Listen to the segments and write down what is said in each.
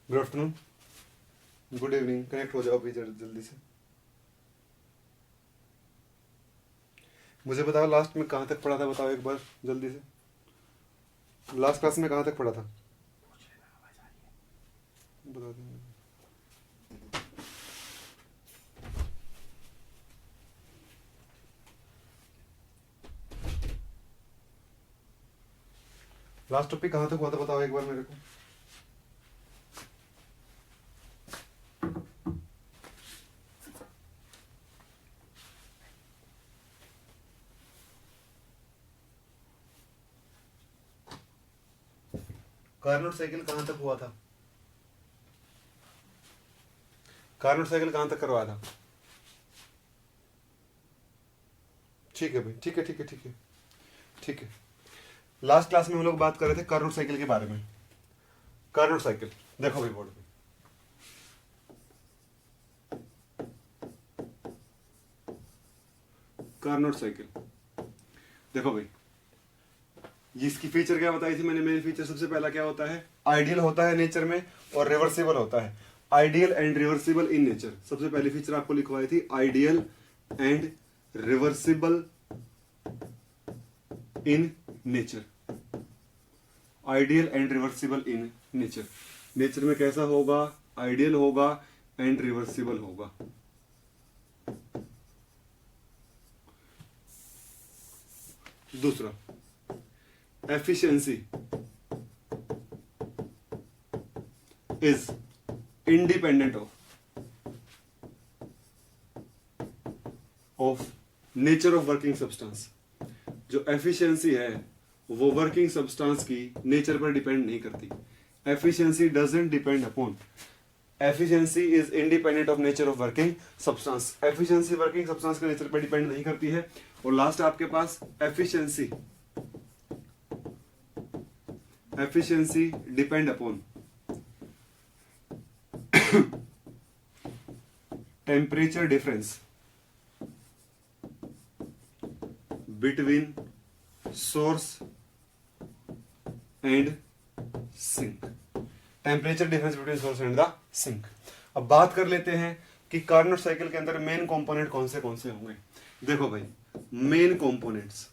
Good afternoon, good evening. Connect हो जाओ अभी जल्दी से। मुझे बताओ लास्ट में कहाँ तक पढ़ा था, बताओ एक बार जल्दी से। लास्ट क्लास में कहाँ तक पढ़ा था बता देंगे। लास्ट टॉपिक कहाँ तक हुआ था बताओ एक बार मेरे को। कार्नोट साइकिल कहाँ तक हुआ था? कार्नोट साइकिल कहाँ तक करवाया था? ठीक है भाई, ठीक है ठीक है ठीक है ठीक है। लास्ट क्लास में हम लोग बात कर रहे थे कार्नोट साइकिल के बारे में। कार्नोट साइकिल देखो भाई बोर्ड पे, कार्नोट साइकिल देखो भाई, इसकी फीचर क्या बताई थी मैंने। मेन फीचर सबसे पहला क्या होता है, आइडियल होता है नेचर में और रिवर्सिबल होता है। Ideal and reversible in nature, सबसे पहली फीचर आपको लिखवाई थी, ideal and reversible in nature. Ideal and reversible in nature, nature में कैसा होगा, आइडियल होगा एंड रिवर्सिबल होगा। दूसरा, efficiency is independent of nature of working substance। जो efficiency है वो working substance की nature पर depend नहीं करती। efficiency doesn't depend upon, efficiency is independent of nature of working substance। efficiency working substance के nature पर depend नहीं करती है। और लास्ट आपके पास efficiency depend upon temperature difference between source and sink। Temperature difference between source and the sink. अब बात कर लेते हैं कि कार्नोट साइकिल के अंदर मेन कंपोनेंट कौन से होंगे। देखो भाई, मेन कंपोनेंट्स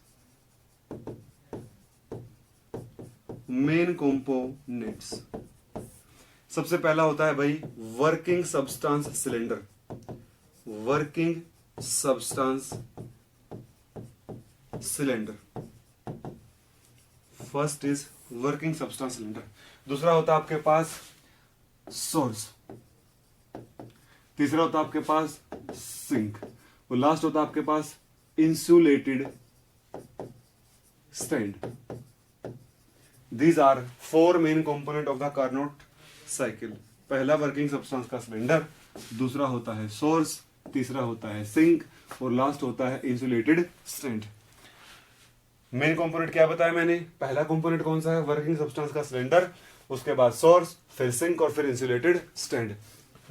सबसे पहला होता है भाई working substance cylinder. Working substance cylinder, first is working substance cylinder. दूसरा होता है आपके पास सोर्स, तीसरा होता है आपके पास सिंक, और लास्ट होता है आपके पास insulated stand. These are four main component of the Carnot cycle। पहला वर्किंग सब्सटेंस का सिलेंडर, दूसरा होता है सोर्स, तीसरा होता है सिंक, और लास्ट होता है इंसुलेटेड स्टैंड। मेन कंपोनेंट क्या बताया मैंने, पहला कंपोनेंट कौन सा है, वर्किंग सब्सटेंस का सिलेंडर, उसके बाद सोर्स, फिर सिंक और फिर इंसुलेटेड स्टैंड।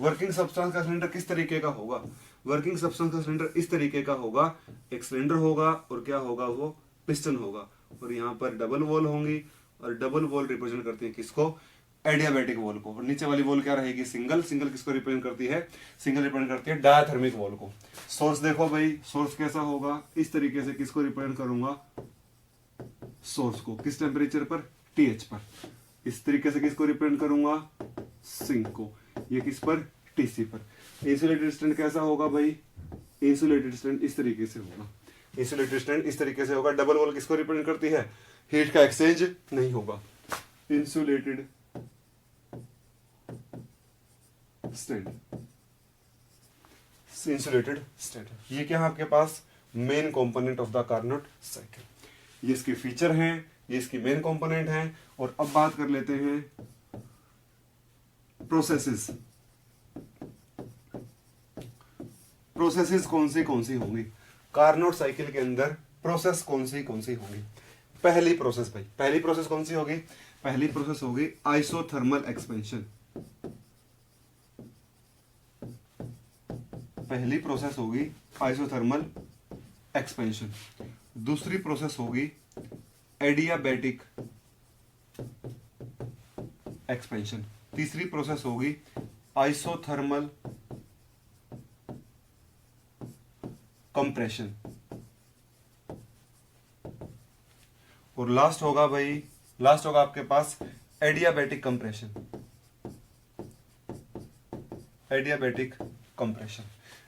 वर्किंग सब्सटेंस का सिलेंडर किस तरीके का होगा, वर्किंग सब्सटेंस का सिलेंडर इस तरीके का होगा, एक सिलेंडर होगा और क्या होगा, वो पिस्टन होगा, और यहाँ पर डबल वॉल होंगी, और डबल वॉल रिप्रेजेंट करती है किसको, एडियाबैटिक वॉल को। और नीचे वाली वॉल क्या रहेगी, सिंगल। सिंगल किसको रिप्रेजेंट करती है, सिंगल रिप्रेजेंट करती है डायथर्मिक वॉल को। सोर्स देखो भाई, सोर्स कैसा होगा, इस तरीके से किसको रिप्रेजेंट करूंगा, सोर्स को, किस टेम्परेचर पर, TH पर। इस तरीके से किसको रिप्रेजेंट करूंगा, सिंक को, ये किस पर, TC पर। इंसुलेटेड स्टैंड कैसा होगा भाई, इंसुलेटेड स्टैंड इस तरीके से होगा, इंसुलेटेड स्टैंड इस तरीके से होगा। डबल वॉल किसको रिप्रेजेंट करती है, हीट का एक्सचेंज नहीं होगा, इंसुलेटेड स्टैंड, इंसुलेटेड स्टैंड। ये क्या है आपके पास, main component of the Carnot cycle. ये इसके फीचर हैं, ये इसकी मेन कंपोनेंट हैं। और अब बात कर लेते हैं प्रोसेसेस। प्रोसेसेस कौन सी होंगी कार्नोट साइकिल के अंदर, प्रोसेस कौन सी होंगी। पहली प्रोसेस भाई, पहली प्रोसेस कौन सी होगी, पहली प्रोसेस होगी आइसोथर्मल एक्सपेंशन। पहली प्रोसेस होगी आइसोथर्मल एक्सपेंशन। दूसरी प्रोसेस होगी एडियाबैटिक एक्सपेंशन। तीसरी प्रोसेस होगी आइसोथर्मल कंप्रेशन, और लास्ट होगा भाई, लास्ट होगा आपके पास एडियाबैटिक कंप्रेशन, एडियाबैटिक कंप्रेशन।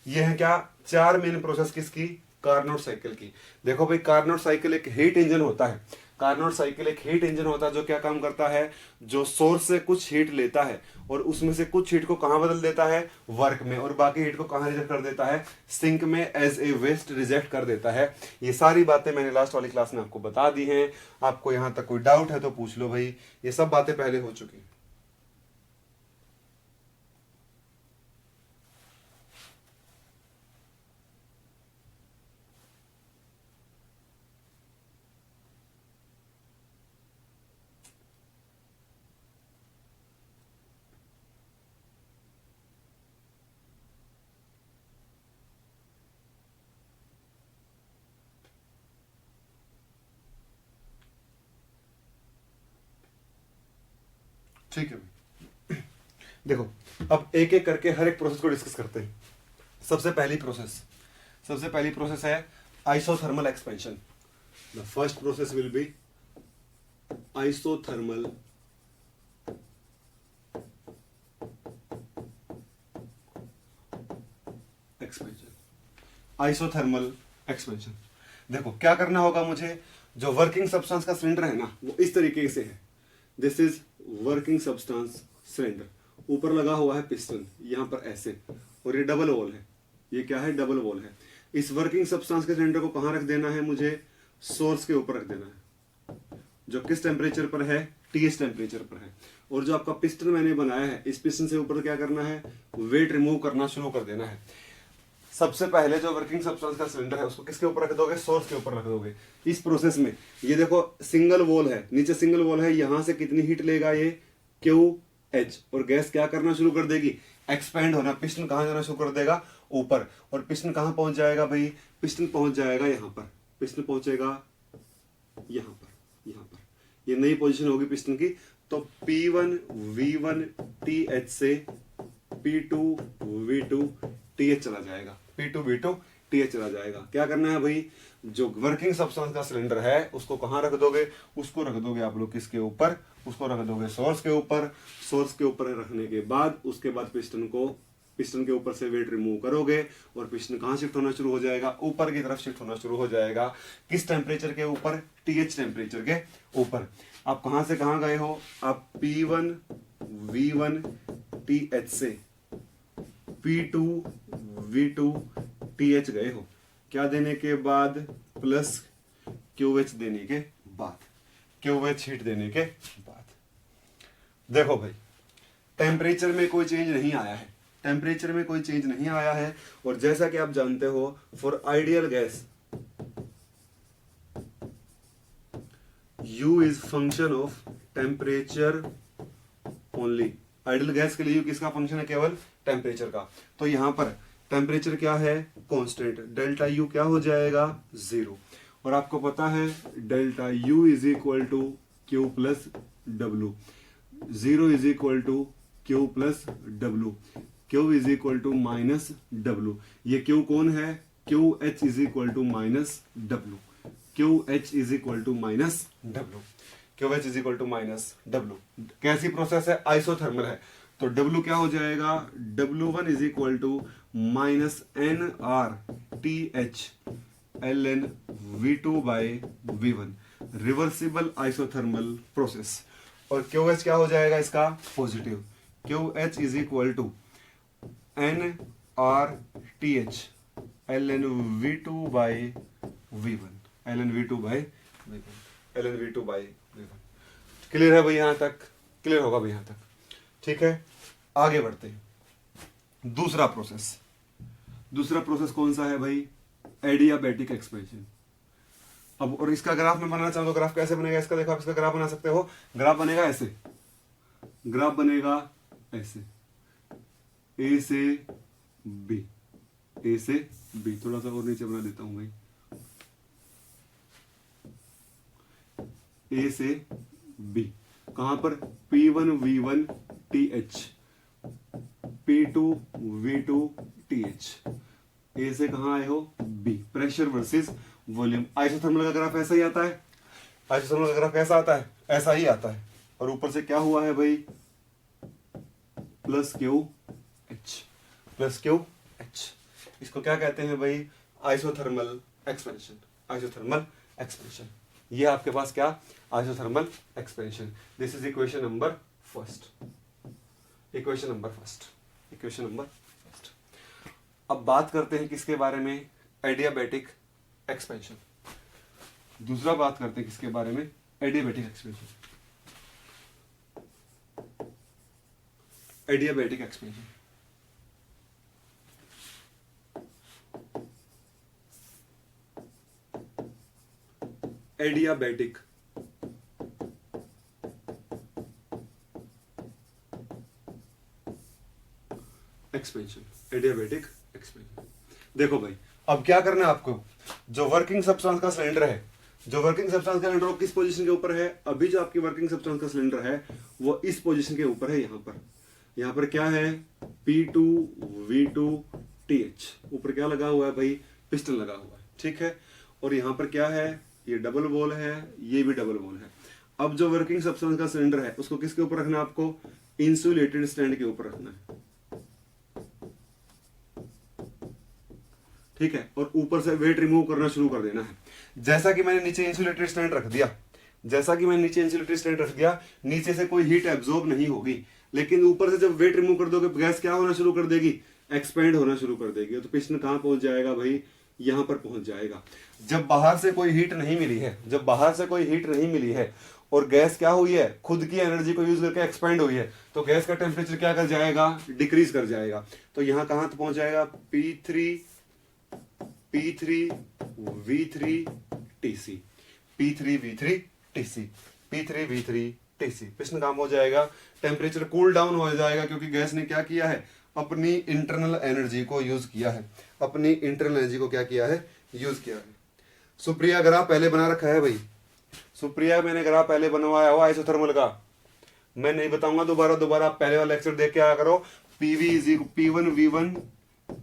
ये है क्या, चार मेन प्रोसेस किसकी, कार्नोट साइकिल की। देखो भाई, कार्नोट साइकिल एक हीट इंजन होता है, कार्नोट साइकिल एक हीट इंजन होता है जो क्या काम करता है, जो सोर्स से कुछ हीट लेता है और उसमें से कुछ हीट को कहां बदल देता है, वर्क में, और बाकी हीट को कहां रिजेक्ट कर देता है, सिंक में एज ए वेस्ट रिजेक्ट कर देता है। ये सारी बातें मैंने लास्ट वाली क्लास में आपको बता दी हैं। आपको यहां तक कोई डाउट है तो पूछ लो भाई, ये सब बातें पहले हो चुकी हैं। ठीक है, देखो अब एक एक करके हर एक प्रोसेस को डिस्कस करते हैं। सबसे पहली प्रोसेस है isothermal expansion. The first process will be isothermal expansion, isothermal expansion. देखो क्या करना होगा मुझे, जो वर्किंग सब्सटेंस का सिलेंडर है ना वो इस तरीके से है, this is working substance cylinder, ऊपर लगा हुआ है पिस्टन यहां पर ऐसे, और ये डबल वॉल है, ये क्या है, डबल वॉल है। इस वर्किंग सब्सटेंस के सिलेंडर को कहां रख देना है मुझे, सोर्स के ऊपर रख देना है, जो किस टेम्परेचर पर है, टीएच टेम्परेचर पर है। और जो आपका पिस्टन मैंने बनाया है, इस पिस्टन से ऊपर क्या करना है, वेट रिमूव करना शुरू कर देना है। सबसे पहले जो वर्किंग सब्सटेंस का सिलेंडर है उसको किसके ऊपर रख दोगे, सोर्स के ऊपर रख दोगे। इस प्रोसेस में ये देखो सिंगल वॉल है, नीचे सिंगल वॉल है, यहां से कितनी हीट लेगा ये, क्यू एच, और गैस क्या करना शुरू कर देगी, एक्सपैंड होना। पिस्टन कहां जाना शुरू कर देगा, ऊपर, और पिस्टन कहां पहुंच जाएगा भाई, पिस्टन पहुंच जाएगा यहां पर, पिस्टन पहुंचेगा यहां पर, यहां पर ये नई पोजीशन होगी पिस्टन की। तो P1 V1 TH से P2 V2 TH चला जाएगा, P2 V2 TH चला जाएगा। क्या करना है भाई, जो वर्किंग सब्सटेंस का सिलेंडर है उसको कहां रख दोगे, उसको रख दोगे आप लोग किसके ऊपर, उसको रख दोगे सोर्स के ऊपर। सोर्स के ऊपर रखने के बाद उसके बाद पिस्टन के ऊपर से वेट रिमूव करोगे और पिस्टन कहां शिफ्ट होना शुरू हो जाएगा, ऊपर की तरफ शिफ्ट होना शुरू हो जाएगा। किस टेम्परेचर के ऊपर, टीएच टेम्परेचर के ऊपर। आप कहां से कहां गए हो, आप P1 V1 TH से P2 V2 TH गए हो। क्या देने के बाद, प्लस QH देने के बाद, QH हीट देने के बाद। देखो भाई, टेम्परेचर में कोई चेंज नहीं आया है, टेम्परेचर में कोई चेंज नहीं आया है। और जैसा कि आप जानते हो, for ideal gas U is function of temperature only. Ideal gas के लिए U किसका फंक्शन है, केवल टेम्परेचर का। तो यहां पर टेम्परेचर क्या है, कांस्टेंट, डेल्टा U क्या हो जाएगा, 0। और आपको पता है delta U is equal to Q plus W, 0 is equal to Q plus W, Q is equal to minus W। ये Q कौन है, QH is equal to minus W, QH is equal to minus W, QH is equal to minus W। कैसी process है, isothermal है। तो W क्या हो जाएगा, W1 is equal to minus NRTH ln V2 by V1, reversible isothermal process. और QH क्या हो जाएगा इसका, positive, QH is equal to NRTH ln V2 by V1, ln V2 by V1, ln V2 by V1। Clear है भाई, यहां तक clear होगा भाई यहां तक, ठीक है। आगे बढ़ते हैं। दूसरा प्रोसेस कौन सा है भाई, एडियाबैटिक एक्सपेंशन। अब और इसका ग्राफ में बनाना चाहूँ तो ग्राफ कैसे बनेगा इसका, देखो आप इसका ग्राफ बना सकते हो। ग्राफ बनेगा ऐसे, ग्राफ बनेगा ऐसे, ए से बी, ए से बी। थोड़ा सा और नीचे बना देता हूं भाई, ए से बी। कहां पर, P1 V1 TH, P2V2TH। ए से कहाँ आए हो? B. Pressure versus volume. Isothermal का ग्राफ ऐसा ही आता है, आइसोथर्मल का ग्राफ कैसा आता है? ऐसा ही आता है। और ऊपर से क्या हुआ है भाई? Plus Q H, plus Q H. इसको क्या कहते हैं भाई? Isothermal expansion, isothermal expansion. ये आपके पास क्या? Isothermal expansion. This is equation number first, equation number first, equation number first. अब बात करते हैं किसके बारे में? Adiabatic expansion. दूसरा बात करते हैं किसके बारे में? Adiabatic expansion, adiabatic expansion. Adiabatic expansion, adiabatic expansion. देखो भाई, अब क्या करना है आपको? जो वर्किंग सब्सटेंस का सिलेंडर है, जो वर्किंग सब्सटेंस का सिलेंडर वो किस पोजीशन के ऊपर है? अभी जो आपकी वर्किंग सब्सटेंस का सिलेंडर है वो इस पोजीशन के ऊपर है। यहाँ पर क्या है? P2V2TH। ऊपर क्या लगा हुआ है भाई? पिस्टन लगा हुआ है, ठीक है। और यहाँ पर क्या है? ये डबल बॉल है, ये भी डबल बॉल है। अब जो वर्किंग सब्सटेंस का सिलेंडर है उसको किसके ऊपर रखना है आपको? इंसुलेटेड स्टैंड के ऊपर रखना है, ठीक है। और ऊपर से वेट रिमूव करना शुरू कर देना है। जैसा कि मैंने नीचे इंसुलेटेड स्टैंड रख दिया, जैसा कि मैंने नीचे इंसुलेटेड स्टैंड रख दिया, नीचे से कोई हीट एब्जॉर्ब नहीं होगी, लेकिन ऊपर से जब वेट रिमूव कर दोगे गैस क्या होना शुरू कर देगी? एक्सपेंड होना शुरू कर देगी। तो पिस्टन कहां पहुंच जाएगा भाई? यहां पर पहुंच जाएगा। जब बाहर से कोई हीट नहीं मिली है, जब बाहर से कोई हीट नहीं मिली है और गैस क्या हुई है? खुद की एनर्जी को यूज करके एक्सपेंड हुई है, तो गैस का टेम्परेचर क्या कर जाएगा? डिक्रीज कर जाएगा। तो यहां कहां पहुंच जाएगा? P3V3TC, P3V3TC, P3V3TC। पिस्टन काम हो जाएगा, टेम्परेचर कूल डाउन हो जाएगा, क्योंकि गैस ने क्या किया है? अपनी इंटरनल एनर्जी को यूज किया है, अपनी इंटरनल एनर्जी को क्या किया है? यूज किया है। सुप्रिया ग्राफ पहले बना रखा है भाई, सुप्रिया मैंने ग्राफ पहले बनवाया हुआ आइसोथर्मल का, मैं नहीं बताऊंगा दोबारा दोबारा, आप पहले वाला लेक्चर देख के आया करो। P1V1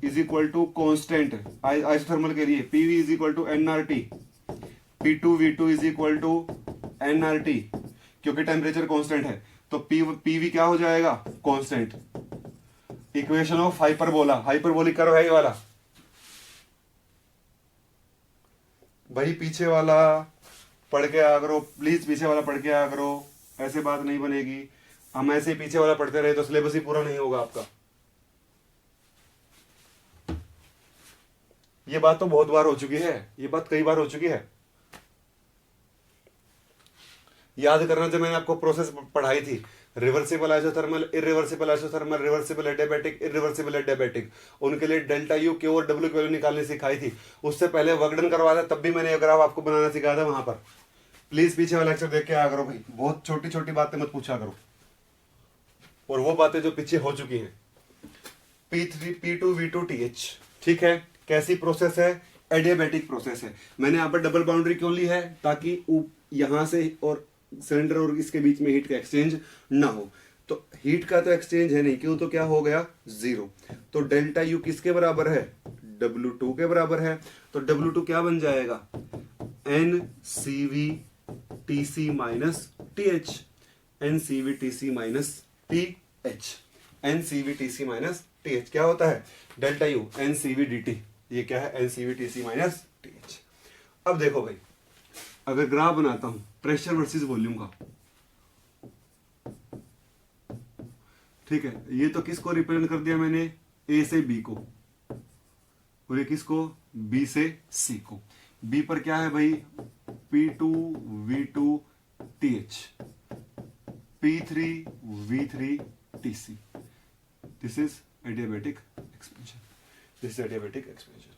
is equal to constant isothermal के लिए, PV is equal to NRT, P2V2 is equal to NRT, क्योंकि टेम्परेचर कांस्टेंट है तो PV क्या हो जाएगा? Constant. Equation of hyperbola, hyperbolic curve है ये वाला भाई। पीछे वाला पढ़ के आ करो प्लीज, पीछे वाला पढ़ के आ करो, ऐसे बात नहीं बनेगी। हम ऐसे पीछे वाला पढ़ते रहे तो सिलेबस ही पूरा नहीं होगा आपका। ये बात तो बहुत बार हो चुकी है, ये बात कई बार हो चुकी है। याद करना, जब मैंने आपको प्रोसेस पढ़ाई थी, reversible isothermal, irreversible isothermal, reversible adiabatic, irreversible adiabatic, उनके लिए डेल्टा यू, क्यू और डब्ल्यू की वैल्यू निकालनी सिखाई थी। उससे पहले वर्कडन करवाया था, तब भी मैंने ग्राफ आपको बनाना सिखाया था वहां पर। प्लीज पीछे वाला लेक्चर देख के आ करो भाई, बहुत छोटी छोटी बातें मत पूछा करो, और वो बातें जो पीछे हो चुकी हैं। P2V2TH, ठीक है। कैसी प्रोसेस है? एडियाबैटिक प्रोसेस है। मैंने यहाँ पर डबल बाउंड्री क्यों ली है? ताकि यहां से और सिलेंडर और इसके बीच में हीट का एक्सचेंज ना हो। तो हीट का तो एक्सचेंज है नहीं, क्यों? तो क्या हो गया? जीरो। तो डेल्टा यू किसके बराबर है? W2 के बराबर है। तो W2 क्या बन जाएगा? NCVTC minus TH, NCVTC minus TH, NCVTC minus TH क्या होता है? डेल्टा यू NCVDT, ये क्या है? NCVTC minus TH। अब देखो भाई, अगर ग्राफ बनाता हूं प्रेशर वर्सेस वॉल्यूम का, ठीक है, ये तो किसको रिप्रेजेंट कर दिया मैंने? A से B को, और ये किसको? B से C को। B पर क्या है भाई? P2V2TH, P3V3TC। This is adiabatic expansion, this is adiabatic expansion.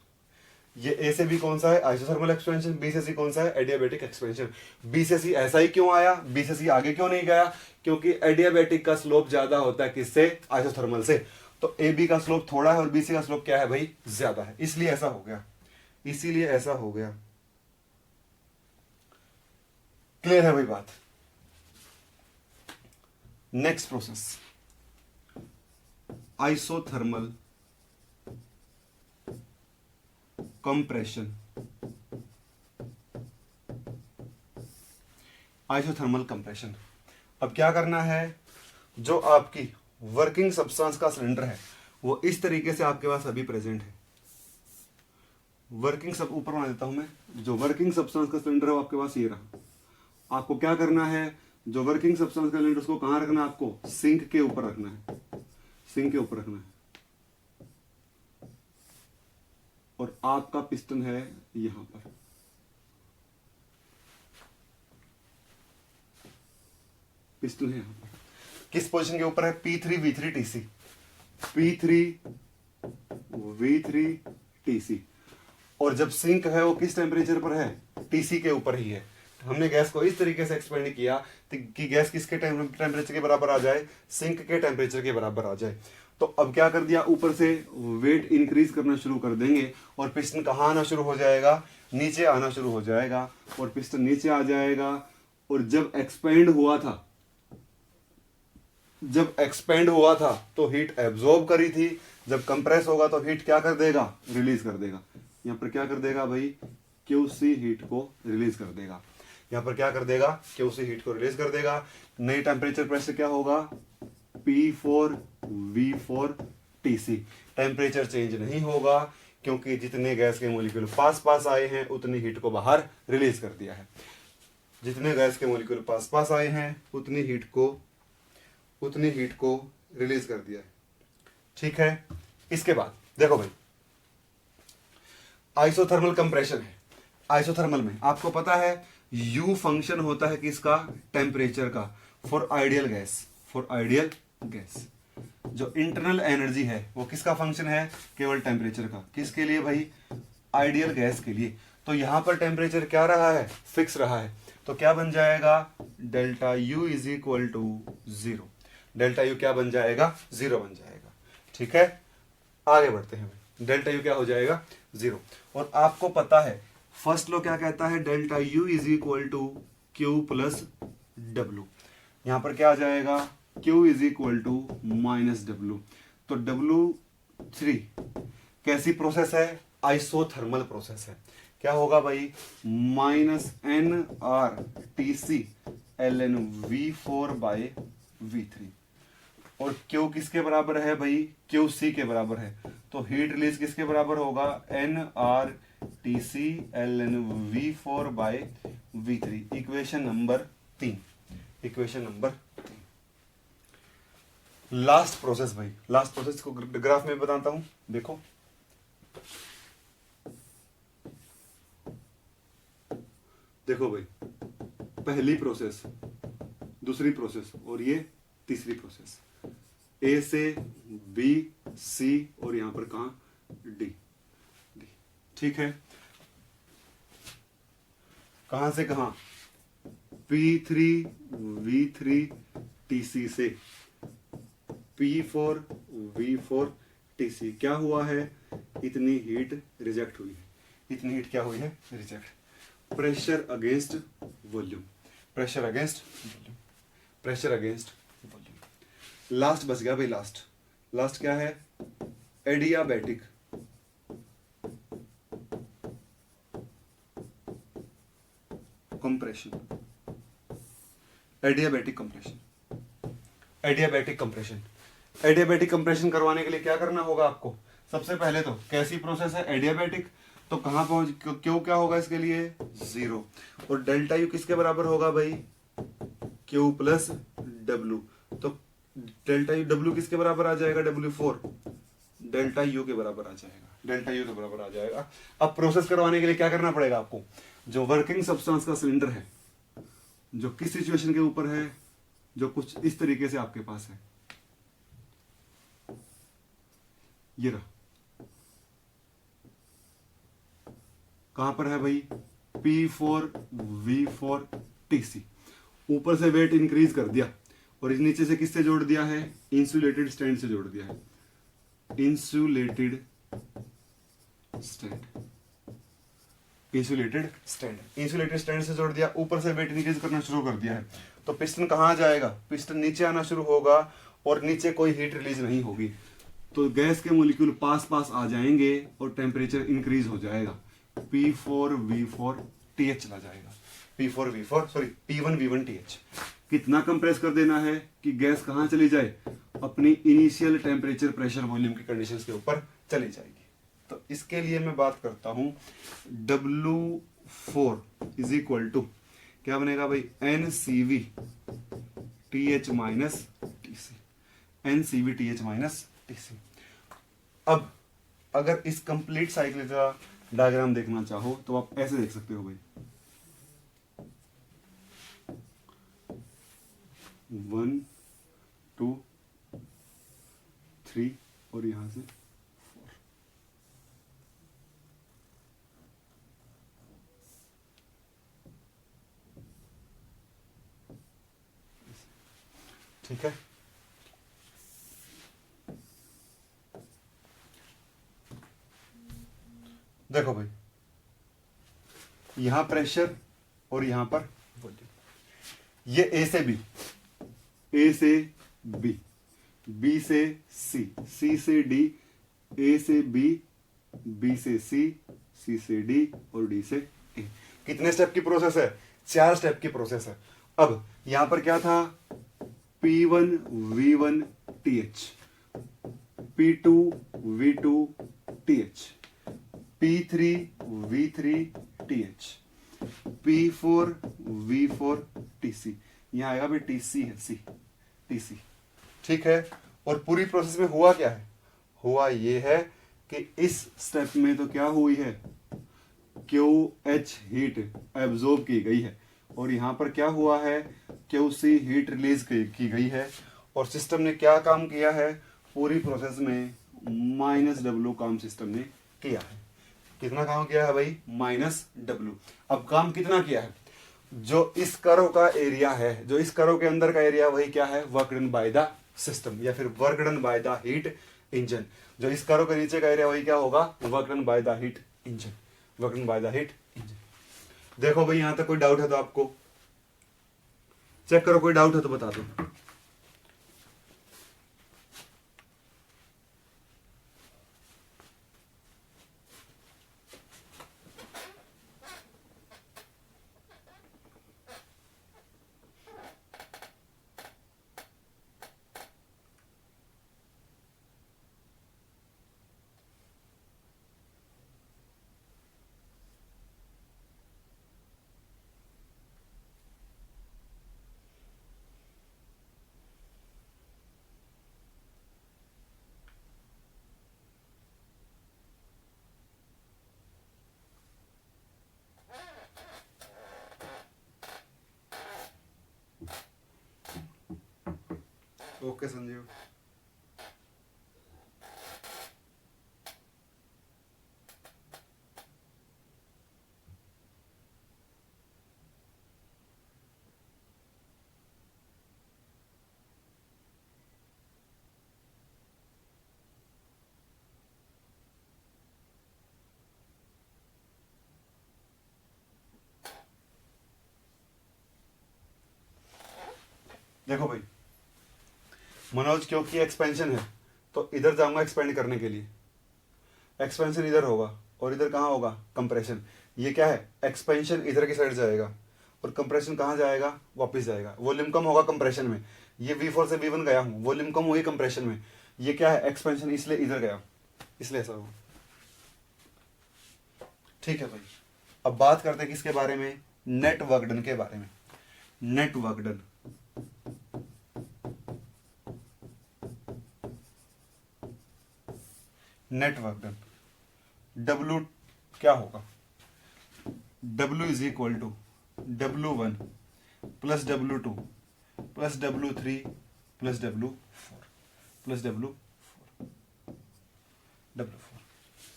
ये ए से बी कौन सा है? Isothermal expansion. बी से सी कौन सा है? Adiabatic expansion. बी से सी ऐसा ही क्यों आया? बी से सी आगे क्यों नहीं गया? क्योंकि एडियाबैटिक का स्लोप ज्यादा होता है किससे? आइसोथर्मल से। तो ए बी का स्लोप थोड़ा है और बी सी का स्लोप क्या है भाई? ज्यादा है, इसलिए ऐसा हो गया, इसीलिए ऐसा हो गया। क्लियर है भाई बात? Next process, isothermal compression, isothermal compression. अब क्या करना है, जो आपकी वर्किंग सब्सटेंस का सिलेंडर है वो इस तरीके से आपके पास अभी प्रेजेंट है। वर्किंग सब ऊपर बना देता हूं मैं, जो वर्किंग सब्सटेंस का सिलेंडर है वो आपके पास ये रहा। आपको क्या करना है, जो वर्किंग सब्सटेंस का सिलेंडर उसको कहां रखना है, आपको सिंक के ऊपर रखना है, सिंक के ऊपर रखना है। और आपका पिस्टन है यहां पर, पिस्टन है यहां पर, किस पोजीशन के ऊपर है, P3V3TC, P3V3TC। और जब सिंक है वो किस टेम्परेचर पर है, टीसी के ऊपर ही है। हमने गैस को इस तरीके से एक्सपेंड किया कि गैस किसके टेम्परेचर के बराबर आ जाए, सिंक के टेम्परेचर के बराबर आ जाए। तो अब क्या कर दिया, ऊपर से वेट इंक्रीज करना शुरू कर देंगे और पिस्टन कहाँ आना शुरू हो जाएगा, नीचे आना शुरू हो जाएगा और पिस्टन नीचे आ जाएगा। और जब एक्सपेंड हुआ था तो हीट एब्जॉर्ब करी थी, जब कंप्रेस होगा तो हीट क्या कर देगा, रिलीज कर देगा। यहां पर क्या कर देगा भाई, क्यूसी हीट को रिलीज कर देगा। यहां पर क्या कर देगा, क्यूसी हीट को रिलीज कर देगा। नई टेम्परेचर प्रेशर क्या होगा, P4V4TC। टेम्परेचर चेंज नहीं होगा क्योंकि जितने गैस के मॉलिक्यूल पास पास आए हैं उतनी हीट को बाहर रिलीज कर दिया है। जितने गैस के मॉलिक्यूल पास पास आए हैं उतनी हीट को रिलीज कर दिया है। ठीक है, इसके बाद देखो भाई, आइसोथर्मल कंप्रेशन है। आइसोथर्मल में आपको पता है U फंक्शन होता है किसका, टेम्परेचर का, फॉर आइडियल गैस। जो इंटरनल एनर्जी है वो किसका फंक्शन है, केवल टेम्परेचर का। किसके लिए भाई, आइडियल गैस के लिए। तो यहां पर टेम्परेचर क्या रहा है, फिक्स रहा है। तो क्या बन जाएगा, delta U is equal to 0। Delta U क्या बन जाएगा, 0 बन जाएगा। ठीक है, आगे बढ़ते हैं भाई। डेल्टा U क्या हो जाएगा, 0। और आपको पता है फर्स्ट लॉ क्या कहता है, delta U is equal to Q plus W। यहां पर क्या आ जाएगा, Q is equal to minus W। तो W3 कैसी प्रोसेस है, आइसोथर्मल प्रोसेस है। क्या होगा भाई, -NRTC ln V4/V3। और Q किसके बराबर है भाई, QC के बराबर है। तो हीट रिलीज किसके बराबर होगा, NRTC ln V4/V3। Equation number 3। Last process भाई, लास्ट प्रोसेस को ग्राफ में बताता हूं, देखो। देखो भाई, पहली प्रोसेस, दूसरी प्रोसेस और ये तीसरी प्रोसेस। A से B, C और यहां पर कहां, D। ठीक है, कहां से कहां, P3V3TC से P4V4TC। क्या हुआ है, इतनी हीट रिजेक्ट हुई है। इतनी हीट क्या हुई है, reject. Pressure against volume, pressure against volume. Last बच गया भाई, लास्ट क्या है, एडियाबैटिक कंप्रेशन। एडियाबैटिक कंप्रेशन करवाने के लिए क्या करना होगा आपको, सबसे पहले तो कैसी प्रोसेस है, एडियाबैटिक। तो कहां पहुंच, क्यों क्या होगा इसके लिए, 0। और डेल्टा U किसके बराबर होगा भाई, Q प्लस W। तो डेल्टा U, W किसके बराबर आ जाएगा, W4। डेल्टा U के बराबर आ जाएगा। अब प्रोसेस करवाने के लिए क्या करना पड़ेगा आपको, जो वर्किंग सब्सटेंस का सिलेंडर है, जो किस सिचुएशन के ऊपर है, जो कुछ इस तरीके से आपके पास है, ये रहा। कहां पर है भाई, P4V4TC। ऊपर से वेट इंक्रीज कर दिया और इस नीचे से किससे जोड़ दिया है, इंसुलेटेड स्टैंड से जोड़ दिया है। इंसुलेटेड स्टैंड से जोड़ दिया, ऊपर से वेट इंक्रीज करना शुरू कर दिया है। तो पिस्टन कहां जाएगा, पिस्टन नीचे आना शुरू होगा और नीचे कोई हीट रिलीज नहीं होगी। तो गैस के मोलिक्यूल पास पास आ जाएंगे और टेम्परेचर इंक्रीज हो जाएगा, P4V4TH चला जाएगा, P4V4 सॉरी P1V1TH। कितना कंप्रेस कर देना है कि गैस कहां चली जाए, अपनी इनिशियल टेम्परेचर प्रेशर वॉल्यूम की कंडीशंस के ऊपर चली जाएगी। तो इसके लिए मैं बात करता हूं W4 इज इक्वल टू क्या बनेगा भाई, NCV/TH minus TC, NCV/TH minus TC। अब अगर इस कंप्लीट साइकिल का डायग्राम देखना चाहो तो आप ऐसे देख सकते हो भाई, 1 2 3 और यहां से 4। ठीक है, देखो भाई यहां प्रेशर और यहां पर वॉल्यूम, ये A से B, A से B, B से C, C से D, A से B, B से C, C से D और D से A। कितने स्टेप की प्रोसेस है, 4 स्टेप की प्रोसेस है। अब यहां पर क्या था, P1V1TH, P2V2TH, P3V3TH, P4V4TC, यहां आएगा भी TC है, C TC। ठीक है, और पूरी प्रोसेस में हुआ क्या है, हुआ ये है कि इस स्टेप में तो क्या हुई है, QH हीट एब्जॉर्ब की गई है और यहां पर क्या हुआ है, QC हीट रिलीज की गई है। और सिस्टम ने क्या काम किया है, पूरी प्रोसेस में -W काम सिस्टम ने किया है। कितना काम किया है भाई, -W। अब काम कितना किया है, जो इस कर्व का एरिया है, जो इस कर्व के अंदर का एरिया, वही क्या है, work done by the system या फिर work done by the heat engine. जो इस कर्व के नीचे का एरिया वही क्या होगा, work done by the heat engine, work done by the heat engine. देखो भाई यहां तक कोई डाउट है तो आपको चेक करो, कोई डाउट है तो बता दो। ओके संजीव। देखो भाई मनोज, क्योंकि एक्सपेंशन है तो इधर जाऊंगा एक्सपेंड करने के लिए, एक्सपेंशन इधर होगा और इधर कहां होगा, कंप्रेशन। ये क्या है, एक्सपेंशन इधर की साइड जाएगा और कंप्रेशन कहां जाएगा, वापस जाएगा। वॉल्यूम कम होगा कंप्रेशन में, ये V4 से V1 गया हूं, वॉल्यूम कम हुई कंप्रेशन में, ये क्या है, एक्सपेंशन, इसलिए इधर गया, इसलिए ऐसा हुआ। ठीक है भाई, अब बात करते हैं किसके बारे में, नेट वर्क डन के बारे में। Net work done, net work done, W क्या होगा, W is equal to W1 plus W2 plus W3 plus W4 plus W4,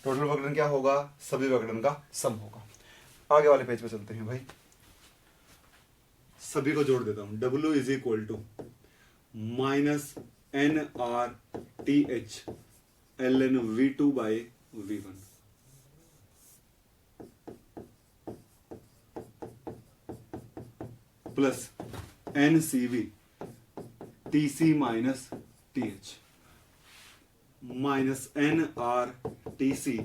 total work done क्या होगा, सभी वर्क डन का सम होगा। आगे वाले पेज पे चलते हैं भाई, सभी को जोड़ देता हूं। W is equal to -NRTH ln V2 by V1 plus NCV TC minus TH minus N R T C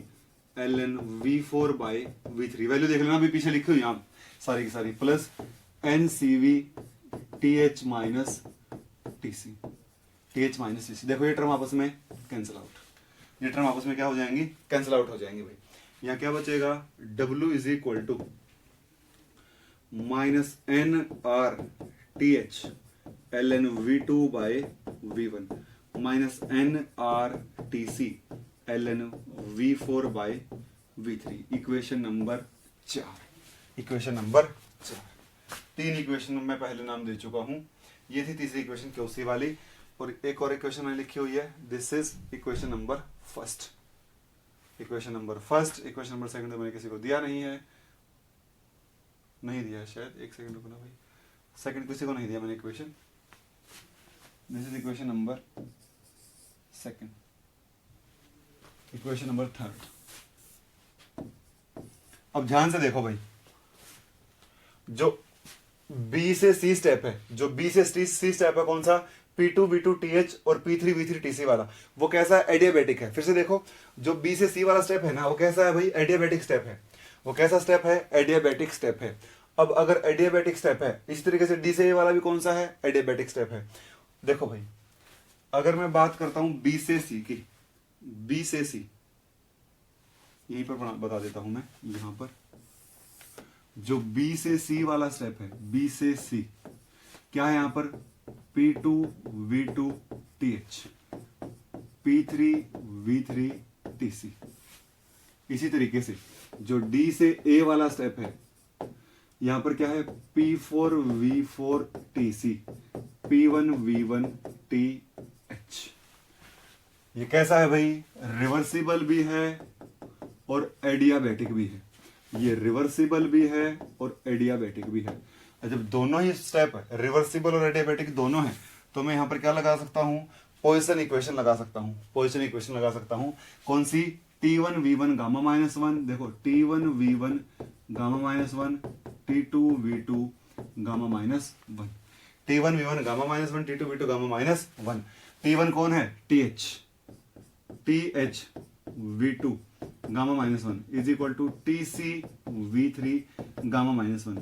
L N V four by V three. Value देख लेना, अभी पीछे लिखी हुई आप सारी की सारी, plus N C V T H minus T C, T H minus T C. देखो ये टर्म आपस में कैंसिल आउट, ये टर्म आपस में क्या हो जाएंगी, कैंसिल आउट हो जाएंगे भाई। यहाँ क्या बचेगा, W is equal to minus N R T H L N V two by V one minus N R T C L N V four by V three. Equation number 4, equation number 4। 3 equation मैं पहले नाम दे चुका हूं, ये थी तीसरी equation QC वाली, और एक और इक्वेशन मैंने लिखी हुई है, this is equation number first, equation number first. Equation number second तो मैंने किसी को दिया नहीं है, नहीं दिया शायद, एक सेकंड रुकना भाई, सेकंड किसी को नहीं दिया मैंने equation. This is equation number second, equation number third. अब ध्यान से देखो भाई, जो B से C स्टेप है, जो B से C स्टेप है कौन सा, P2 V2 TH और P3 V3 TC वाला, वो कैसा है, एडियाबैटिक है। फिर से देखो, जो B से C वाला स्टेप है ना, वो कैसा है भाई, एडियाबैटिक स्टेप है। वो कैसा स्टेप है, एडियाबैटिक स्टेप है। अब अगर एडियाबैटिक स्टेप है, इस तरीके से D से A वाला भी कौन सा है, एडियाबैटिक स्टेप है। देखो भाई, अगर मैं बात करता हूं B से C की, B से C, यहीं पर बता देता हूं मैं, यहां पर जो B से C वाला स्टेप है, B से C क्या है यहां पर, P2 V2 TH P3 V3 TC। इसी तरीके से जो D से A वाला स्टेप है, यहां पर क्या है, P4 V4 TC P1 V1 TH। ये कैसा है भाई, रिवर्सिबल भी है और एडियाबैटिक भी है। ये रिवर्सिबल भी है और एडियाबैटिक भी है। जब दोनों ही स्टेप है, रिवर्सिबल और एडियाबैटिक दोनों है, तो मैं यहां पर क्या लगा सकता हूं, पोजीशन इक्वेशन लगा सकता हूं, पोजीशन इक्वेशन लगा सकता हूं। कौन सी, T1 V1 गामा माइनस 1, देखो T1 V1 gamma minus 1 T2 V2 gamma minus 1, T1 V1 gamma minus 1 T2 V2 gamma minus 1। T1 कौन है, TH, TH V2 gamma minus 1 is equal to TC V3 gamma minus 1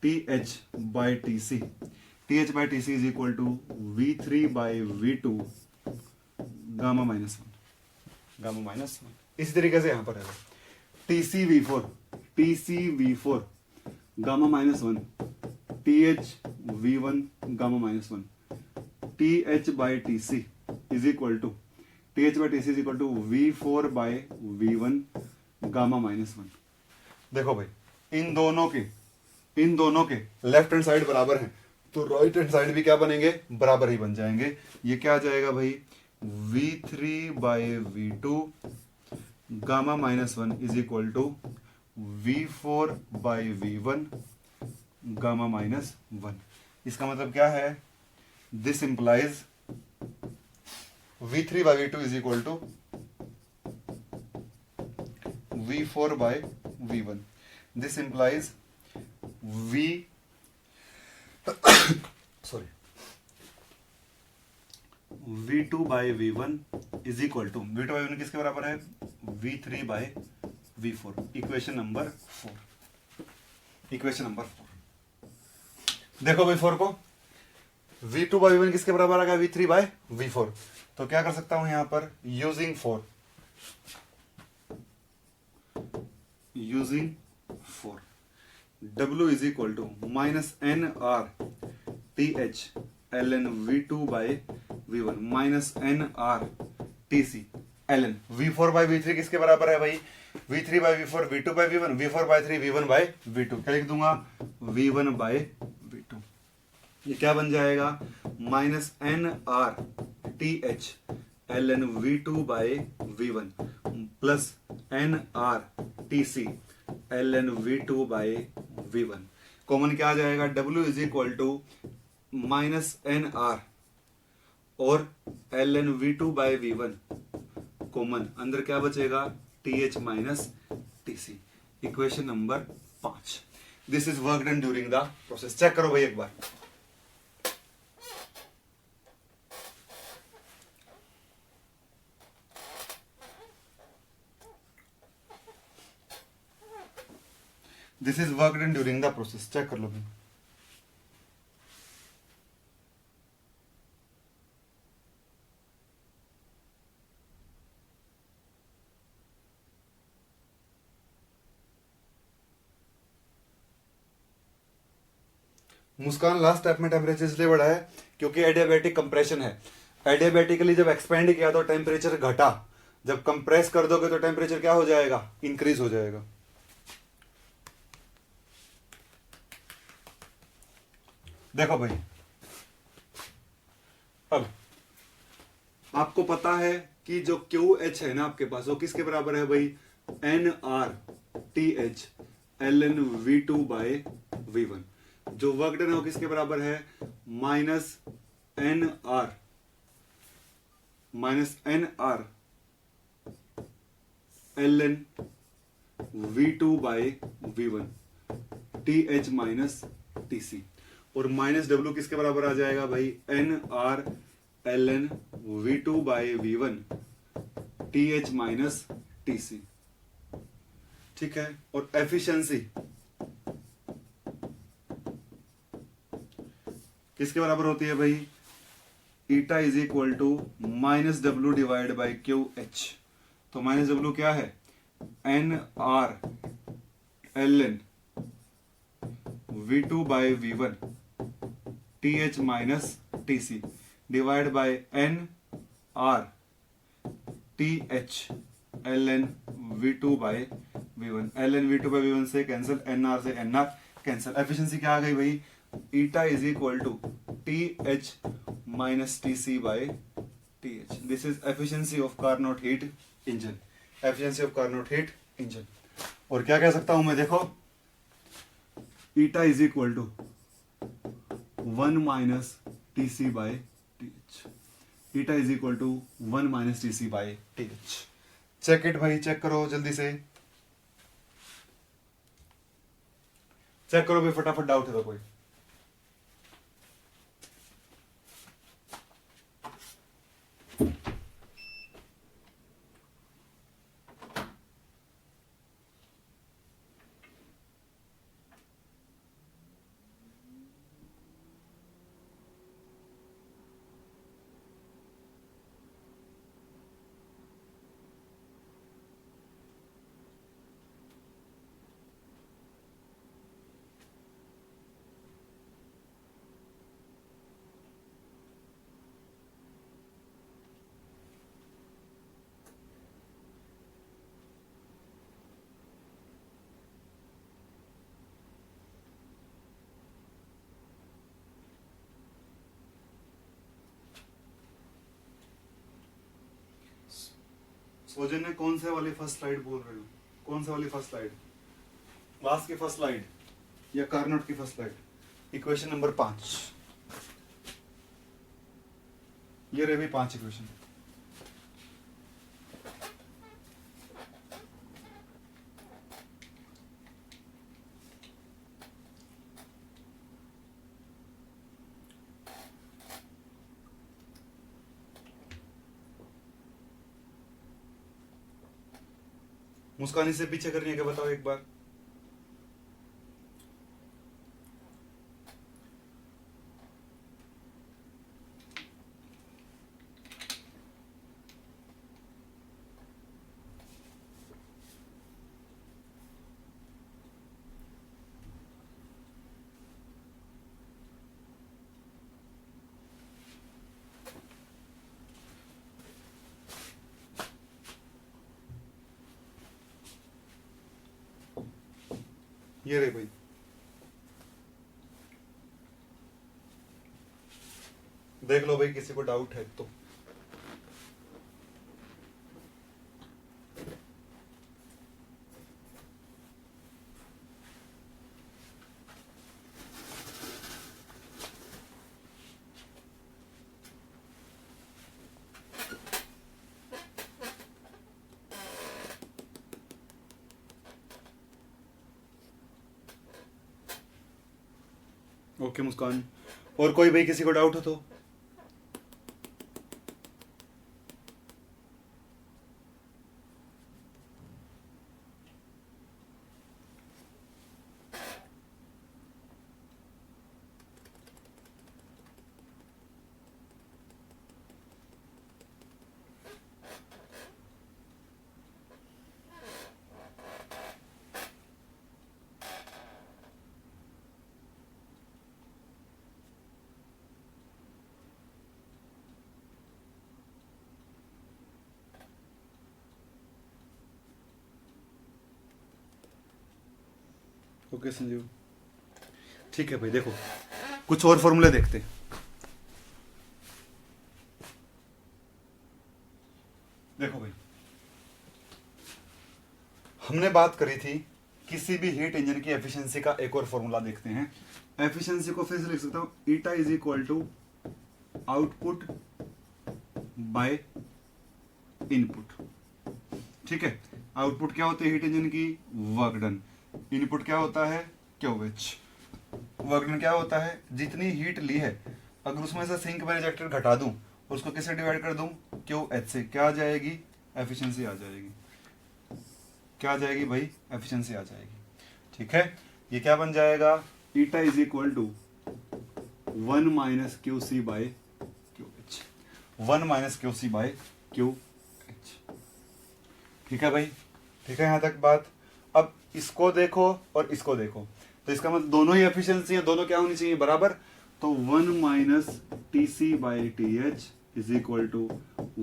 TH by TC, TH by TC is equal to V3 by V2 gamma minus 1, gamma minus 1। इसी तरीके से यहां पर है TC V4, TC V4 gamma minus 1 TH V1 gamma minus 1 TH by TC is equal to TH by TC is equal to V4 by V1 gamma minus 1। देखो भाई, इन दोनों के लेफ्ट हैंड साइड बराबर हैं, तो राइट हैंड साइड भी क्या बनेंगे, बराबर ही बन जाएंगे। ये क्या आ जाएगा भाई, V3 by V2 gamma minus 1 is equal to V4 by V1 gamma minus 1। इसका मतलब क्या है, this implies V3 by V2 is equal to V4 by V1. This implies V2 by V1 is equal to V2 by V1 किसके बराबर है, V3 by V4। Equation number 4, equation number 4। देखो भाई 4 को, V2 by V1 किसके बराबर आ गया, V3 by V4। तो क्या कर सकता हूं यहां पर, using 4 W is equal to minus N R T H L N V2 by V1 minus N R T C L N V4 by V3 किसके बराबर है भाई, V3 by V4 V2 by V1 V4 by 3 V1 by V2। क्या लिख दूंगा, V1 by V2। ये क्या बन जाएगा, minus N R T H L N V2 by V1 plus n R T C L N V2 by V1। Common क्या आ जाएगा, W is equal to minus N r और l N V2 by V1 common, अंदर क्या बचेगा, TH minus TC। Equation number 5। This is work done during the process. Check करो भाई एक बार, this is work done during the process. Check कर लो भाई। मुस्कान लास्ट स्टेप में टेम्परेचर इसलिए बढ़ा है क्योंकि एडियाबैटिक कंप्रेशन है। एडियाबैटिकली जब एक्सपेंड किया तो टेम्परेचर घटा, जब कंप्रेस कर दोगे तो टेम्परेचर क्या हो जाएगा, इंक्रीज हो जाएगा। देखो भाई, अब आपको पता है कि जो क्यू एच है ना आपके पास, वो किसके बराबर है भाई, N R T H L N V two by V one. जो वर्क डन है वो किसके बराबर है, minus N R L N V two by V one T H minus T C. और माइनस डब्ल्यू किसके बराबर आ जाएगा भाई, N R L N V two by V one T H minus T C. ठीक है। और efficiency किसके बराबर होती है भाई, eta is equal to minus W divide by Q H. तो माइनस डब्ल्यू क्या है, N R L N V two by V one T H minus T C divide by N R T H L N V two by V one. L N V two by V one से cancel, N R से N R cancel. Efficiency क्या आ गई भाई, eta is equal to T H minus T C by T H. This is efficiency of Carnot heat engine, efficiency of Carnot heat engine. और क्या कह सकता हूं मैं, देखो eta is equal to 1 minus T C by T H. Eta is equal to 1 minus T C by T H. Check it भाई, check करो जल्दी से, चेक करो भाई फटाफट, डाउट है तो कोई। सोजन ने कौन से वाली फर्स्ट स्लाइड बोल रहे हो, कौन से वाली फर्स्ट स्लाइड, क्लास की फर्स्ट स्लाइड या कार्नोट की फर्स्ट स्लाइड? इक्वेशन नंबर 5, ये रहे भी 5 इक्वेशन। मुस्कानी से पीछे करनी है क्या, बताओ एक बार। ये रे भाई, देख लो भाई, किसी को डाउट है तो। ओके मुस्कान, और कोई भाई किसी को डाउट हो तो? ओके संजीव, ठीक है भाई। देखो कुछ और फॉर्मूले देखते हैं। देखो भाई, हमने बात करी थी किसी भी हीट इंजन की एफिशिएंसी का। एक और फॉर्मूला देखते हैं। एफिशिएंसी को फिर से लिख सकता हूं, eta is equal to output by input. ठीक है, आउटपुट क्या होती है हीट इंजन की? Work done. इनपुट क्या होता है? क्यूएच। वर्क डन क्या होता है? जितनी हीट ली है, अगर उसमें से सिंक में रिजेक्टर घटा दूं, उसको किससे डिवाइड कर दूं? क्यूएच से। क्या आ जाएगी? एफिशिएंसी आ जाएगी। क्या आ जाएगी भाई? एफिशिएंसी आ जाएगी। ठीक है, ये क्या बन जाएगा? Eta is equal to 1 minus Q C by Q H. 1 minus Q C by Q H. ठीक है भाई, ठीक है यहां तक बात। अब इसको देखो और इसको देखो, तो इसका मतलब दोनों ही एफिशिएंसी है, दोनों क्या होनी चाहिए? बराबर। तो 1 minus T C by T h is equal to